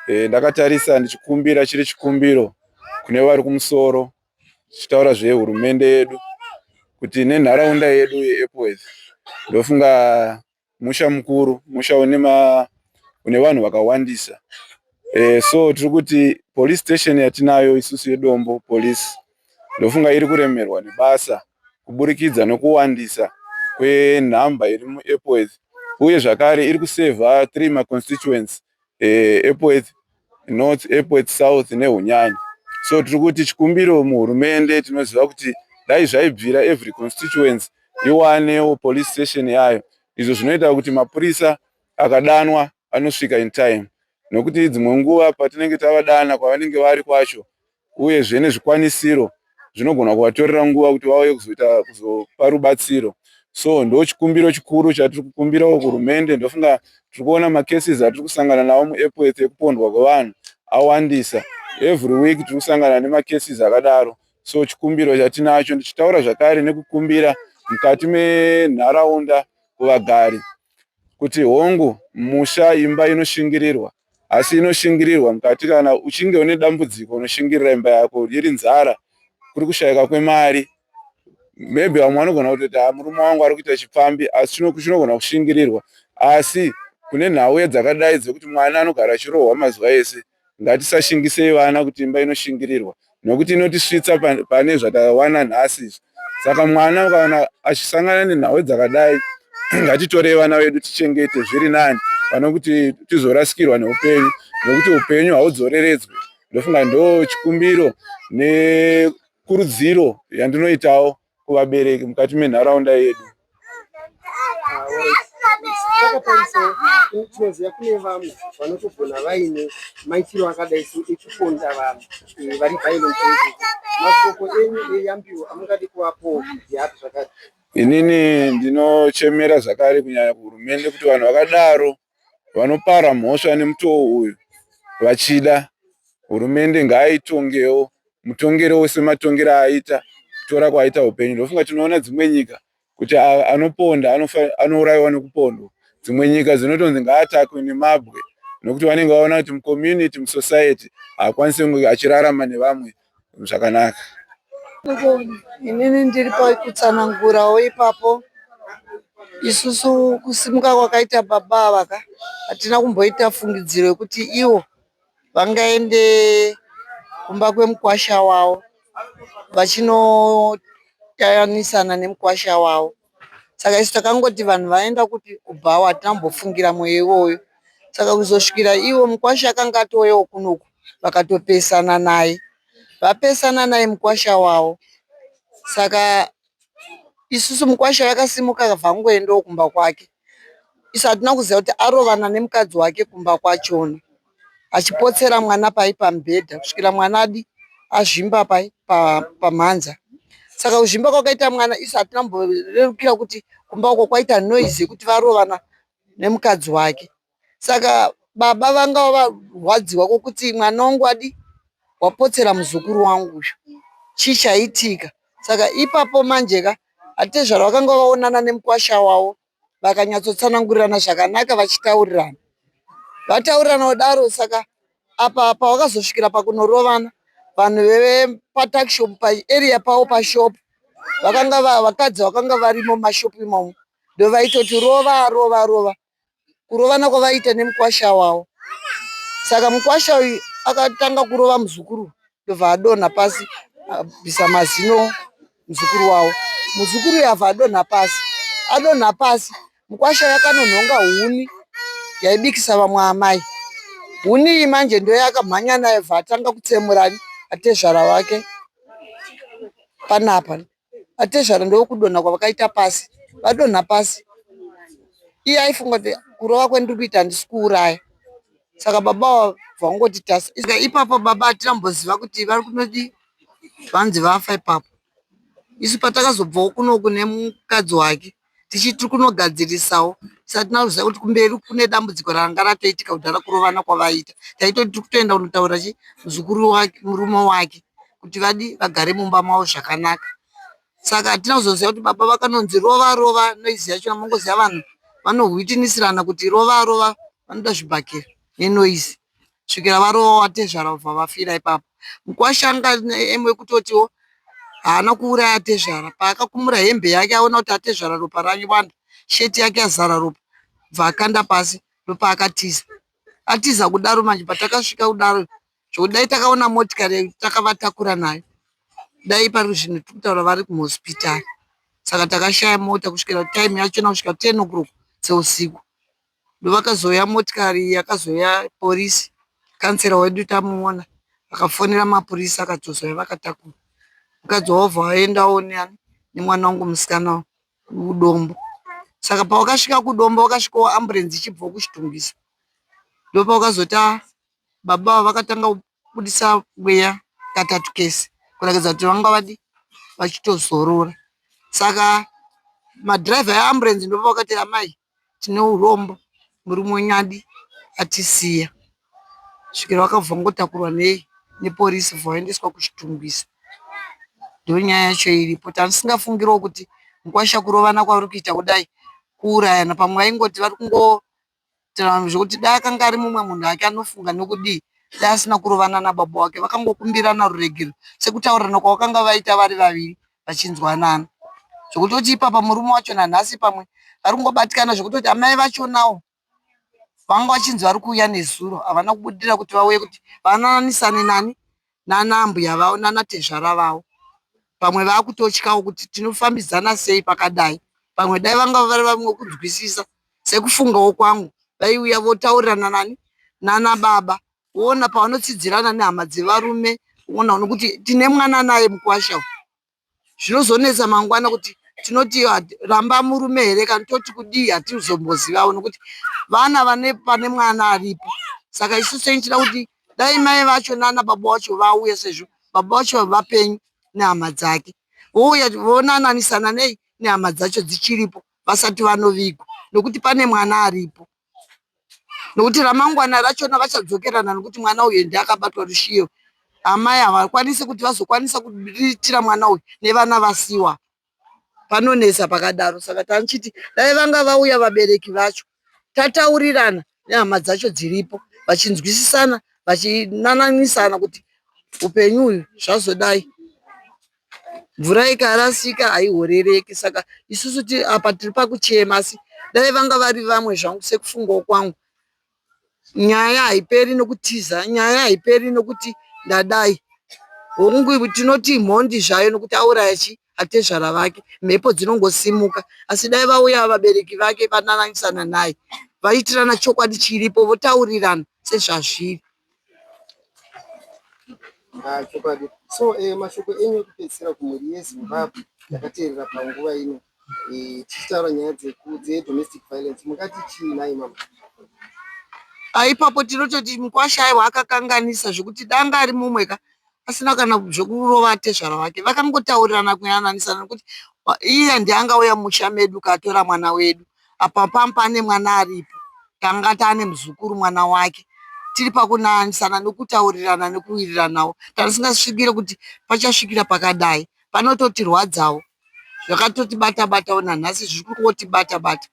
ndakatarisa ndichikumbira chiri chikumbiro kune vari kumusoro, tichitaura zvehurumende yedu kuti nenharaunda yedu yeEpworth ndofunga musha mukuru, musha une vanhu vakawandisa. So tiri kuti police station yatinayo isusu yedombo police ndofunga iri kuremerwa nebasa kuburikidza nokuwandisa kwenhamba iri muEpworth, uye zvakare iri kusevha 3 maconstituents, Epworth North, Epworth South neHunyanyi. So tiri kuti chikumbiro muhurumende tinoziva kuti dai zvaibvira every constituents iwanewo police station yayo. Izvo zvinoita kuti mapurisa akadanwa anosvika in time, nokuti dzimwe nguva patinenge tavadana kwavanenge vari kwacho uyezve nezvikwanisiro zvinogona kuvatorera nguva kuti vauye kuzopa rubatsiro. So ndo chikumbiro chikuru chatiri kukumbirawo kuhurumende. Ndofunga tiri kuona macases atiri kusangana nawo muEpworth ekupondwa kwevanhu awandisa. Every week tiri kusangana nemacases akadaro. So chikumbiro chatinacho ndichitaura zvakare nekukumbira mukati menharaunda kuvagari kuti hongu musha imba inoshingirirwa, asi inoshingirirwa mukati kana uchinge une dambudziko unoshingirira imba yako, iri nzara, kuri kushayika kwemari, maybe vamwe vanogona kutoti murume wangu ari kuita chipfambi, asi chinogona kushingirirwa. Asi kune nhau dzakadai dzekuti mwana anogara achirohwa mazuva ese, ngatisashingisei vana kuti imba inoshingirirwa, nokuti inotisvitsa pane zvatawana nhasi. Saka mwana kana achisangana nenhau dzakadai, ngatitorei vana vedu tichengete zviri nani pane kuti tizorasikirwa neupenyu, nokuti upenyu haudzoreredzwi. Ndofunga ndo chikumbiro nekurudziro yandinoitawo kuvabereki mukati menharaunda yedu. tinoziva kune vamwe vanotogona vaine maitiro akadai ekuponda vanhu vari violent. Mashoko enyu eyambiwa amungadi kuvapo yapi zvakati? Inini ndinochemera zvakare kunyanya kuhurumende kuti vanhu vakadaro vanopara mhosva nemutoo uyu vachida, hurumende ngaitongewo mutongero sematongero aita kutora kwaita upenyu. Ndofunga tinoona dzimwe nyika kuti anoponda anourayiwa nekupondwa. Dzimwe nyika dzinotonzi ngaatakwe nemabwe nokuti vanenge vaona kuti mucommunity musociety haakwanisi kunge achirarama nevamwe zvakanaka. Inini ndiri pakutsanangurawo ipapo. Isusu kusimuka kwakaita baba vaka hatina kumboita fungidziro yekuti ivo vangaende kumba kwemukwasha wavo vachinotayanisana nemukwasha wavo. Saka isu takangoti vanhu vaenda kuti kubhawa, hatina kumbofungira mweyo iwoyo. Saka kuzosvikira ivo mukwasha akanga atouyawo kunoku vakatopesana naye, vapesana naye mukwasha wavo. Saka isusu mukwasha yakasimuka akabva angoendawo kumba kwake. Isu hatina kuziva kuti arovana nemukadzi wake kumba kwachona, achipotsera mwana pai pamubhedha kusvikira mwana azvimba pai pamhanza. Saka kuzvimba kwakaita mwana isu hatina kumborerukira kuti kumba uko kwaita noise yekuti varovana nemukadzi wake. Saka baba vanga varwadziwa kwokuti mwana wangu wapotsera muzukuru wangu uyu, chii chaitika? Saka ipapo manjeka atezvara vakanga vaonana nemukwasha wavo vakanyatsotsanangurirana zvakanaka vachitaurirana. Vataurirana kudaro, saka apa pavakazosvikira pakunorovana, vanhu vepatakishopu paarea pavo pashopu vakadzi vakanga varimo mashopu imomo ndo vaitoti rova rova rova, kurovana kwavaita nemukwasha wavo. Saka mukwasha uyu akatanga kurova muzukuru ndobva adonha pasi abvisa mazino muzukuru wavo. Muzukuru uyu abva adonha pasi, mukwasha yakanonhonga huni yaibikisa vamwe amai. Huni iyi manje ndo yakamhanya nayo bva atanga kutsemura atezvara wake panapa. Atezvara ndokudonha kwavakaita pasi, vadonha pasi. Iye aifunga kuti kurova kwendiri kuita handisi kuuraya. Saka baba vabva vangoti tasa. Ipapo baba hatina kumboziva kuti vari kunoti vanzi vafa ipapo. Isu patakazobvawo kunoku nemukadzi wake tichiti kunogadzirisawo, hatina kuziva kuti kumberi kune dambudziko ranga ratoitika kudhara kurovana kwavaita. Taitoti tiri kutoenda kunotaura muzukuru wake, murume wake, kuti vagare mumba mavo zvakanaka. Saka hatina kuzoziva kuti baba vakanonzi rova rova, noizi yacho mangoziva vanhu vanohwitinisirana kuti rova rova, vanoda zvibhakera nenoizi svikira varova watezvara vabva vafira ipapo. Mukwasha anga emwe kutotiwo haana kuuraya atezvara. Paakakumura hembe yake aona kuti atezvara ropa ranyuwanda, sheti yake yazara ropa, bva akanda pasi ndopaakatiza. Atiza kudaro manje patakasvika kudaro zvokuti dai takaona motikari takavatakura nayo, dai pari zvino tiri kutaura vari kuhospitari. Saka takashaya mota kusvikira taimu yachona kusvika 10 o'clock dzeusiku. Ndovakazoya motikari yakazoya polisi, kansera wedu tamuona, akafonera mapurisa akadzosa vakatakura. Mukadzi wavo waendawo nemwana wangu musikana kudombo. Saka pawakasvika kudombo wakasvikawo amburenzi ichibva kuchitungisa. Ndopawakazoti baba vakatanga kubudisa mweya katatu kese kurakidza kuti vanga vachitozorora. Saka madhiraivha eamburenzi ndopa vakati amai tine urombo, murume wenyu atisiya. Svikira vakabva ngotakurwa nepolisi vaendeswa kuchitungisa. Ndonyaya yacho iripo. Tatisingafungirawo kuti mukwasha kurovana kwavari kuita kudai kuurayana, pamwe vaingoti vari kungotaura zvokuti dai akanga ari mumwe munhu ake anofunga nokudii, dai asina kurovana nababa wake, vakangokumbirana ruregero sekutaurirana kwavakanga vaita vari vaviri vachinzwanana. Zvokutoti ipapa murume wachona nhasi pamwe vari kungobatikana zvokutoti amai vachonawo vanga vachinzi vari kuuya nezuro, havana kubudira kuti vauye kuti vananisane nana mbuya vavo nanatezvara vavo. Pamwe vakutotyawo kuti tinofambidzana sei pakadai. Pamwe dai vanga vari vamwe kunzwisisa sekufungawo kwangu, vaiuya votaurirana nana baba, woona pavanotsidzirana nehama dzevarume, woona kuti tine mwana naye mukwasha. Zvinozonetsa mangwana kuti tinoti ramba murume here kana toti kudii hatizombozivawo nokuti vana pane mwana aripo. Saka isusu tinochida kuti dai mai vacho nana baba vacho vauye, sezvo baba vacho vapenyu nehama dzake, vouya vonananisana nei nehama dzacho dzichiripo vasati vanovigwa, nokuti pane mwana aripo. Nokuti ramangwana rachona vachadzokerana, nokuti mwana uyu ndiye akabatwa rushiyo. Amai havakwanisi kuti vazokwanisa kuriritira mwana uyu nevana vasiwa, panonesa pakadaro. Saka tanichiti dai vanga vauya vabereki vacho, tataurirana nehama dzacho dziripo, vachinzwisisana, vachinananisana kuti upenyu uyu zvazodai, mvura ikarasika haihorereki. Saka isusu apa tiri pakuchema, asi dai vanga vari vamwe zvangu sekufungawo kwangu, nyaya haiperi nokutiza, nyaya haiperi nokuti ndadai. Hongu tinoti mhondi zvayo nokuti auraya atezvara vake, mhepo dzinongosimuka. Asi dai vauya vabereki vake vanananisana naye, vaitirana chokwadi chiripo, votaurirana sezvazviri. Chokwadi. So mashoko enyu ekupedzisira kumhuri yeZimbabwe yakateerera panguva ino, tichitaura nyaya dzedomestic violence, mungati chii nai mama? Ipapo tinototi mukwasha aiwa akakanganisa zvokuti danga ari mumweka asina kana zvokurova atezvara vake, vakangotaurirana kuyananisana, nokuti iye ndiye angauya musha medu katora mwana wedu. Apa pane mwana aripo, tanga taane muzukuru mwana wake, tiri pakunanisana nokutaurirana nekuwiriranawo. Tarisingasvikire kuti pachasvikira pakadai, panototirwadzawo, zvakatotibata-batawo nanhasi, zviri kungotibata-bata.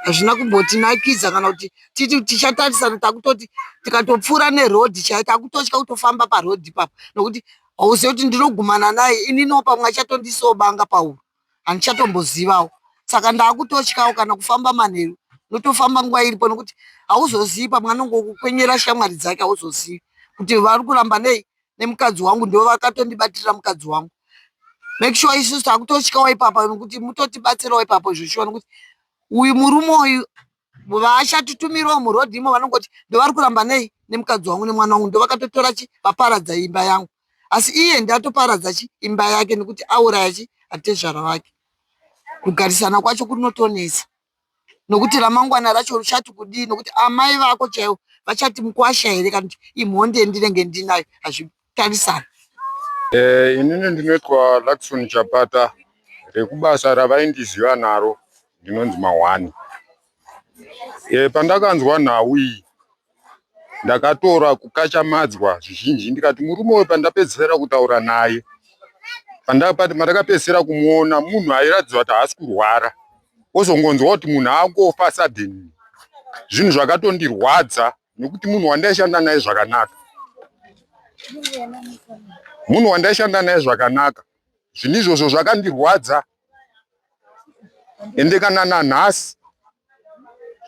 Hazvina kumbotinakidza kana kuti titi tichatarisana takutoti tikatopfuura nerodhi chai takutotya kutofamba parodhi ipapo, nokuti hauzivi kuti ndinogumana naye ininiwo pamwe achatondisawo banga pahuro, handichatombozivawo. Saka ndakutotyawo kana kufamba manheru, notofamba nguva iripo, nokuti hauzozivi pamwe anongokukwenyera shamwari dzake, hauzozivi kuti vari kuramba nei nemukadzi wangu, ndo vakatondibatirira mukadzi wangu. Make sure isusu takutotyawo ipapo, nokuti mutotibatsirawo ipapo zvichiwa, nokuti uyu murume uyu vaachatitumirawo murodhi imo vanongoti ndovari kuramba nei nemukadzi wangu nemwana wangu, ndovakatotora vaparadza imba yangu. Asi iye ndatoparadza imba yake, nokuti auraya atezvara vake. Kugarisana kwacho kunotonesa, nokuti ramangwana racho richati kudii, nokuti amai vako chaivo vachati mukwasha here kana kuti imhonde ndinenge ndinayo, hazvitarisana. Inini ndinoitwa Luckson Chapata, rekubasa ravaindiziva naro ndinonzi Mahwani. Pandakanzwa nhau iyi ndakatora kukachamadzwa zvizhinji, ndikati murume uyu pandapedzisira kutaura naye, pandakapedzisira kumuona munhu airatidza kuti haasi kurwara, ozongonzwa kuti munhu angofa sadheni. Zvinhu zvakatondirwadza, nekuti munhu wandaishanda naye zvakanaka, zvinhu izvozvo zvakandirwadza. Ende kana nanhasi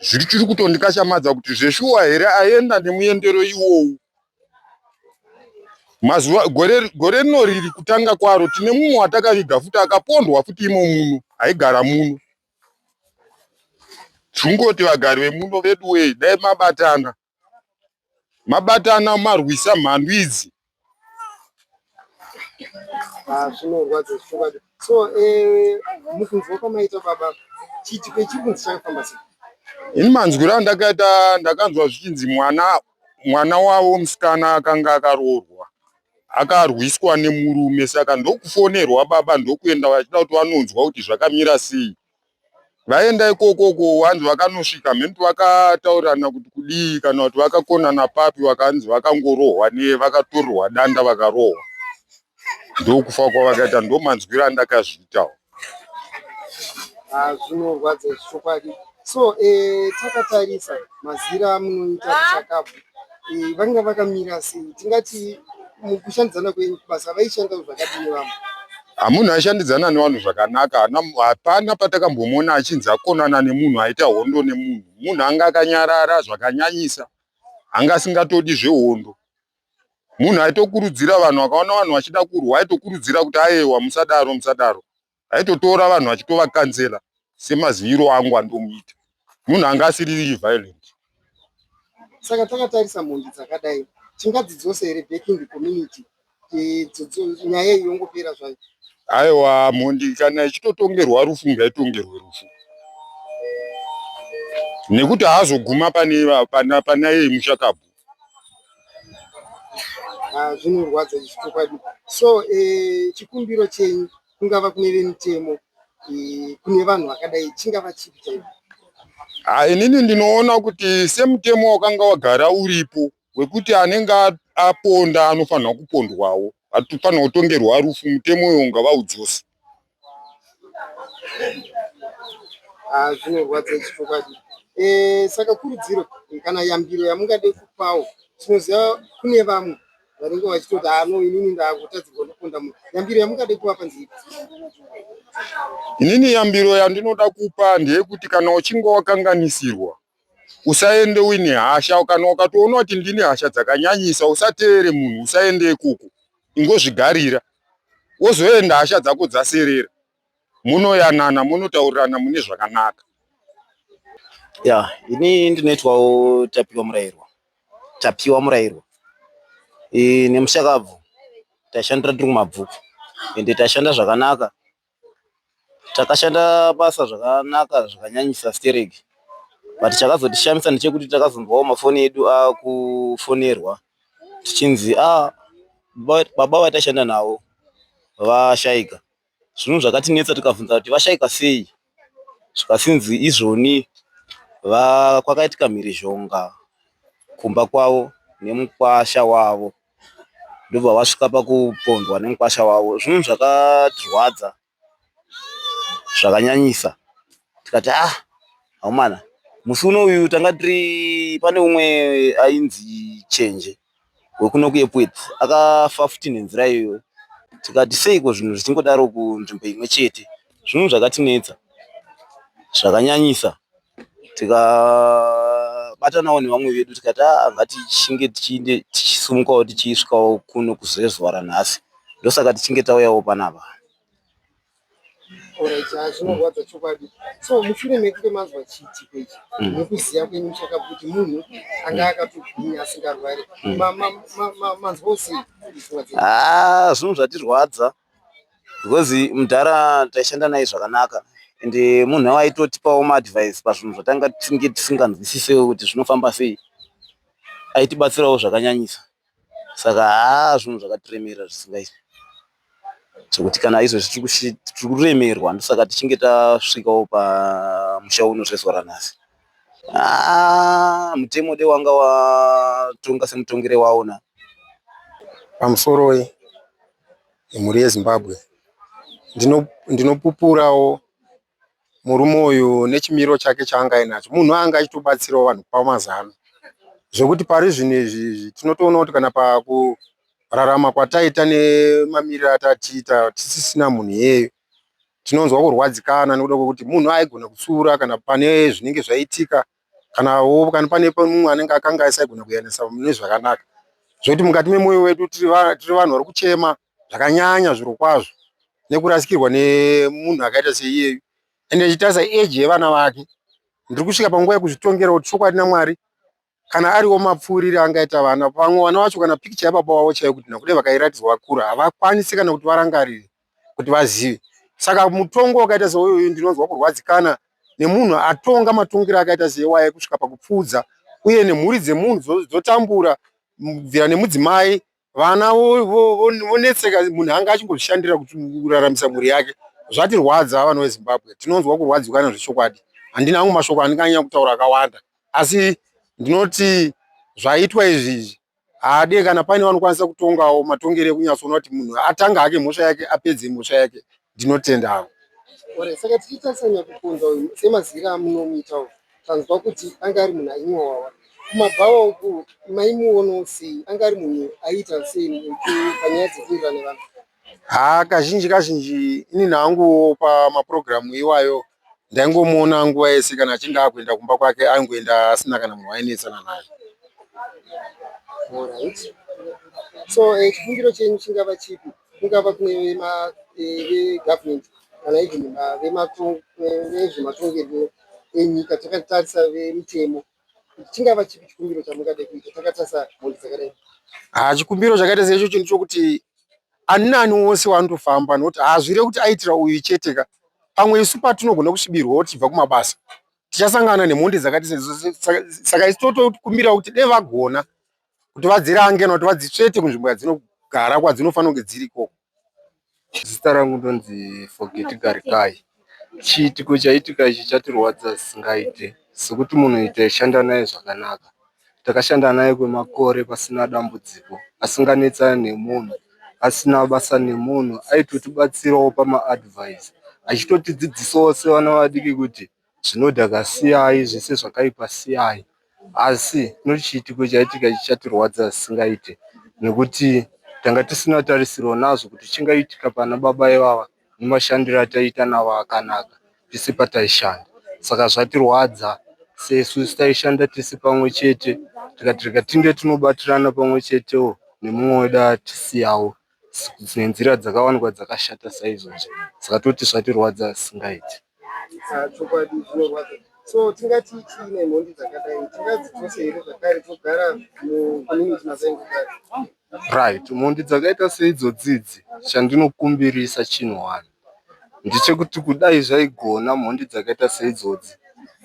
zviri kutondikashamadza kuti zveshuwa here aenda nemuendero iwowu. Gore rino riri kutanga kwaro tine mumwe watakaviga futi akapondwa futi imo muno, aigara muno. Tungoti vagari vemuno vedu wei, dai mabatana marwisa mhandu idzi. Zvinorwadza zvichokwadi. So mukunzwa kwamaita baba, chiitiko chikunzi chakafamba sei? Ini manzwiro andakaita, ndakanzwa zvichinzi mwana wavo musikana akanga akaroorwa, akarwiswa nemurume. Saka ndokufonerwa baba, ndokuenda vachida kuti vanonzwa kuti zvakamira sei. Vaenda ikokoko, vanzi vakanosvika mhenu vakataurirana kuti kudii, kana kuti vakakonana papi, vakanzi vakangorohwa vakatorerwa danda vakarohwa. Ndokufa kwavakaita, ndo manzwiro andakazviitawo. Zvinorwadza zvichokwadi. So takatarisa mazira amunoita kuchakabvu, vanga vakamira sei? Tingati mukushandidzana kwenyu kubasa vaishanda zvakadini vamwe? Munhu aishandidzana nevanhu zvakanaka, hapana patakambomona achinzi akonana nemunhu, aita hondo nemunhu. Munhu anga akanyarara zvakanyanyisa, anga asingatodi zvehondo. Munhu aitokurudzira vanhu, akaona vanhu vachida kurwa aitokurudzira kuti aiwa musadaro. Aitotora vanhu achitovakanzela semaziviro angu andomuita. Munhu anga asiri violent. Saka takatarisa mhondi dzakadai, tingadzidzose here back in the community, nyaya iyi yongopera zvayo? Aiwa mhondi kana ichitotongerwa rufu ngaitongerwe rufu, nekuti haazoguma pana yeye mushakabvu. Zvinorwadza chokwadi. So chikumbiro chenyu kungava kune vemutemo kune vanhu vakadai chingava chipi chaipo? Inini ndinoona kuti semutemo wakanga wagara uripo wekuti anenge aponda anofanira kupondwawo, hatifanira kutongerwa rufu, mutemo uyo ngavaudzosi. Zvinorwadza chokwadi. Saka kurudziro kana yambiro yamungade kupawo, tinoziva kune vamwe vanenge vachitoti inini ndakutadzirwa kuponda munhu. Yambiro yamungade kuvapa nzipi? Inini yambiro yandinoda kupa ndeyekuti kana uchinge wakanganisirwa usaende uine hasha, kana ukatoona kuti ndine hasha dzakanyanyisa usateere munhu, usaende ikoko, ingozvigarira wozoenda hasha dzako dzaserera, munoyanana, munotaurirana mune zvakanaka. Ini ndinoitwawo tapiwa murayirwa nemushakabvu. Tashandira tiri kumabvuku ende tashanda zvakanaka, takashanda basa zvakanaka zvakanyanyisa stereki. But chakazotishamisa ndechekuti takazonzwawo mafoni edu akufonerwa tichinzi baba vatashanda navo vashaika. Zvinhu zvakatinetsa, tikabvunza kuti vashaika sei, zvikasinzi izvoni kwakaitika mhirizhonga kumba kwavo nemukwasha wavo, ndobva vasvika pakupondwa nemukwasha wavo. Zvinhu zvakatirwadza zvakanyanyisa, tikati haumana, musi uyu tanga tiri pane umwe ainzi Chenje wekuno kuEpweti akafa 15 nenzira iyoyo. Tikati seiko zvinhu zvichingodaro kunzvimbo imwe chete, zvinhu zvakatinetsa zvakanyanyisa. Tikabatanawo nevamwe vedu tikati ngatichinge tichisumukawo tichisvikawo kuno kuzuva ranhasi, ndosaka tichinge tauyawo panapa. Zvinorwadza chokwadi. So mushure mekunge manzwa chiitiko ichi nekuziya kwenyu mushakabvu kuti munhu anga akatogwinya asingarwari, manzwawo sei? Zvinhu zvatirwadza because mudhara taishanda naye zvakanaka, ende munhu waitotipawo maadvice pazvinhu zvatanga tinge tisinganzwisisewo kuti zvinofamba sei, aitibatsirawo zvakanyanyisa. Saka zvinhu zvakatiremera zvisingaiti, sokuti kana izvozvi tiri kuremerwa, ndosaka tichinge tasvikawo pamusha uno zvezuva ranhasi. Mutemo dei wanga watonga semutongere waona pamusoro yemhuri yeZimbabwe. Ndinopupurawo murume uyu nechimiro chake chaanga ainacho. Munhu anga achitobatsirawo vanhu pamazano, zvokuti pari zvinezvi tinotoona kuti kana pakurarama kwataita nemamiriro atatiita tisisina munhu iyeyo, tinonzwa kurwadzikana nekuda kwekuti munhu aigona kutsiura kana pane zvinenge zvaitika, kana pane mumwe anenge akanga asaigona kuyanisa mune zvakanaka. Zvokuti mukati memwoyo wedu tiri vanhu vari kuchema zvakanyanya zviro kwazvo nekurasikirwa nemunhu akaita seiyeyu, ende chitarisa eji yevana vake. Ndiri kusvika panguva yekuzvitongera kuti chokwadi naMwari, kana ariwo mapfuurire angaita vana, pamwe vana vacho kana pikicha yababa wavo chaiyo kuti nakude vakairatidzwa vakura havakwanisi kana kuti varangarire kuti vazive. Saka mutongo wakaita seuyu ndinonzwa kurwadzikana nemunhu atonga matongero akaita seiwaye kusvika pakupfudza, uye nemhuri dzemunhu dzotambura kubvira nemudzimai, vana vonetseka, munhu anga achingozvishandira kuraramisa mhuri yake. Zvatirwadza vanhu veZimbabwe, tinonzwa kurwadzikana zvechokwadi. Handina amwe mashoko andinganyanya kutaura akawanda, asi ndinoti zvaitwa izvi haade kana paine vanokwanisa kutongawo matongero ekunyatsoona kuti munhu atanga hake mhosva yake apedze mhosva yake, ndinotendawo. Saka tichitarisanya kuponza uyu semazira amunomuitawo, tanzwa kuti anga ari munhu ainyowawa. Kumabvawa uku maimuono sei? Anga ari munhu aiita sei panyaya dzekuita nevanhu? Kazhinji inini hangu pamapurogiramu iwayo ndaingomuona nguva yese kana achinge akuenda kumba kwake aingoenda asina kana munhu ainetsana naye. So chikumbiro chenyu chingava chipi? Kungava kune vegavhmendi kana even vezvematongerwo enyika, takatarisa vemitemo, chingava chipi chikumbiro chamungade kuita takatarisa mhuri dzakadai? Chikumbiro chakaita seichocho ndechokuti ani nani wose wanotofamba nokuti hazvire kuti aitira uyu cheteka. Pamwe isu patinogona kusvibirwa tibva kumabasa tichasangana nemhondi dzakati saka isi totokumbira kuti dai vagona kuti vadzirange nokuti vadzitsvete kunzvimbo yadzinogara kwadzinofanira kunge dziri ikoko. Zita rangu ndonzi Forget Garikai. Chiitiko chaitika ichi chatirwadza zvisingaite sekuti munhu taishanda naye zvakanaka. Takashanda naye kwemakore pasina dambudziko, asinganetsana nemunhu, asina basa nemunhu, aitotibatsirawo pamaadvice, achitotidzidzisawo sevana vadiki kuti zvinodhaka siyai, zvese zvakaipa siyai. Asi chiitiko chaitika ichi chatirwadza zvisingaite nekuti tanga tisina tarisiro nazvo kuti chingaitika pana baba ivava nemashandiro ataita navo akanaka tisi pataishanda. Saka zvatirwadza sesu taishanda tisi pamwe chete tikatirika tinge tinobatirana pamwe chetewo nemumwe wedu tisiyawo nenzira dzakawanikwa dzakashata saizvozvo. Saka toti zvatirwadza zvisingaite. So tingati chine mhondi dzakadai tingadzitose here zvakare togara mucommunity masaingogara. Right, mhondi dzakaita seidzodzi chandinokumbirisa chinhuwani ndechekuti kudai zvaigona mhondi dzakaita seidzodzi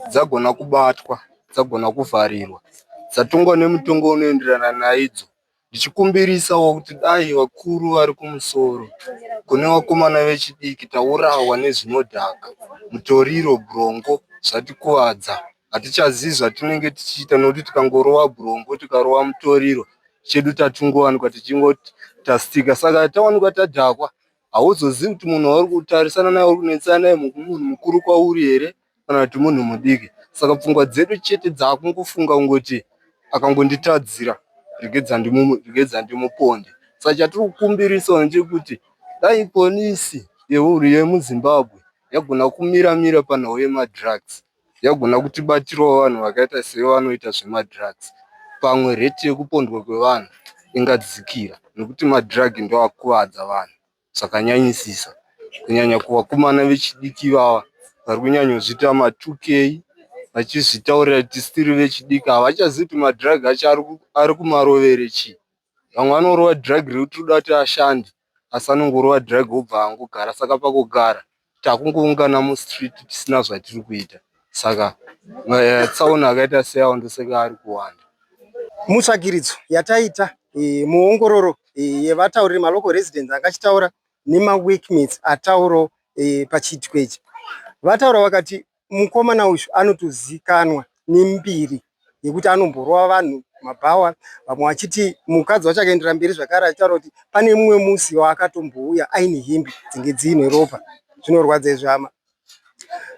dzagona kubatwa, dzagona kuvharirwa, dzatongwa nemutongo unoenderana naidzo, ndichikumbirisawo kuti dai vakuru vari kumusoro kune vakomana vechidiki taurawa nezvinodhaka, mutoriro, brongo zvatikuwadza. Hatichazivi zvatinenge tichiita nokuti tikangorova brongo tikarova mutoriro chedu tatungowanikwa tichingoti tastika. Saka tawanikwa tadhakwa hauzozivi kuti munhu wauri kutarisana naye uri kunetsana naye munhu mukuru kwauri here kana kuti munhu mudiki. Saka pfungwa dzedu chete dzakungofunga kungoti akangonditadzira regedza ndimuponde. Saka chatiri kukumbirisawo ndechekuti dai polisi yemuZimbabwe yagona kumira panhau yemadrugs, yagona kutibatirawo vanhu vakaita sevanoita zvemadrugs, pamwe reti yekupondwa kwevanhu ingadzikira nekuti madrug ndo akuwadza vanhu zvakanyanyisisa, kunyanya kuvakomana vechidiki vava vari kunyanyozviita ma2K vachizvitaurira kuti stiri vechidiki havachazivi kuti madrug acho ari kumarovere chii. Vamwe vanorova drug rekuti roda kuti ashande asi anongorova drug obva angogara. Saka pakugara takungoungana mustreet tisina zvatiri kuita. Saka tsaona akaita seyawo ndoseka ari kuwanda. Mutsvagiridzo yataita muongororo yevatauriri malocal residents akachitaura nemaworkmates ataurawo pachiitiko ichi, vataura vakati mukomana uyu anotozikanwa nembiri yekuti anomborova vanhu mabhawa. Vamwe vachiti mukadzi wacho akaendera mberi zvakare achitaura kuti pane mumwe musi waakatombouya aine hembe dzinge dziine ropa. Zvinorwadza izvama.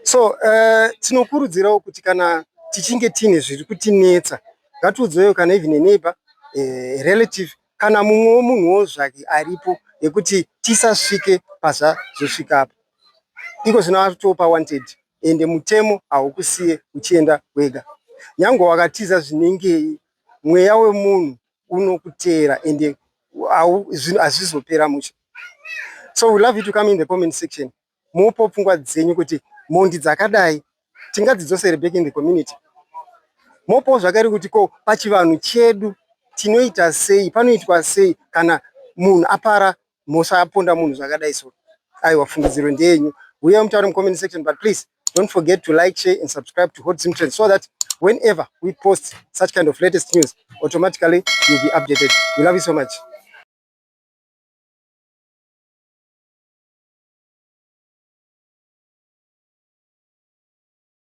So tinokurudzirawo kuti kana tichinge tiine zviri kutinetsa ngatiudzewo kana even neighbor, relative kana mumwewo munhuwo zvake aripo yekuti tisasvike pazvazosvika apa. Iko zvinotopa wanted ende mutemo haukusiye uchienda wega. Nyange wakatiza zvinengei mweya wemunhu unokuteera ende hazvizopera musha. So we love you to come in the comment section. Mupo pfungwa dzenyu kuti mhondi dzakadai tingadzidzosere back in the community. Mopo zvakare kuti ko pachivanhu chedu tinoita sei, panoitwa sei kana munhu apara mhosva aponda munhu zvakadai so. Aiwa, fungidziro ndeyenyu. Uya mutaure comment section, but please don't forget to like, share and subscribe to Hot Zim Trends so that whenever we post such kind of latest news, automatically you'll be updated. We love you so much.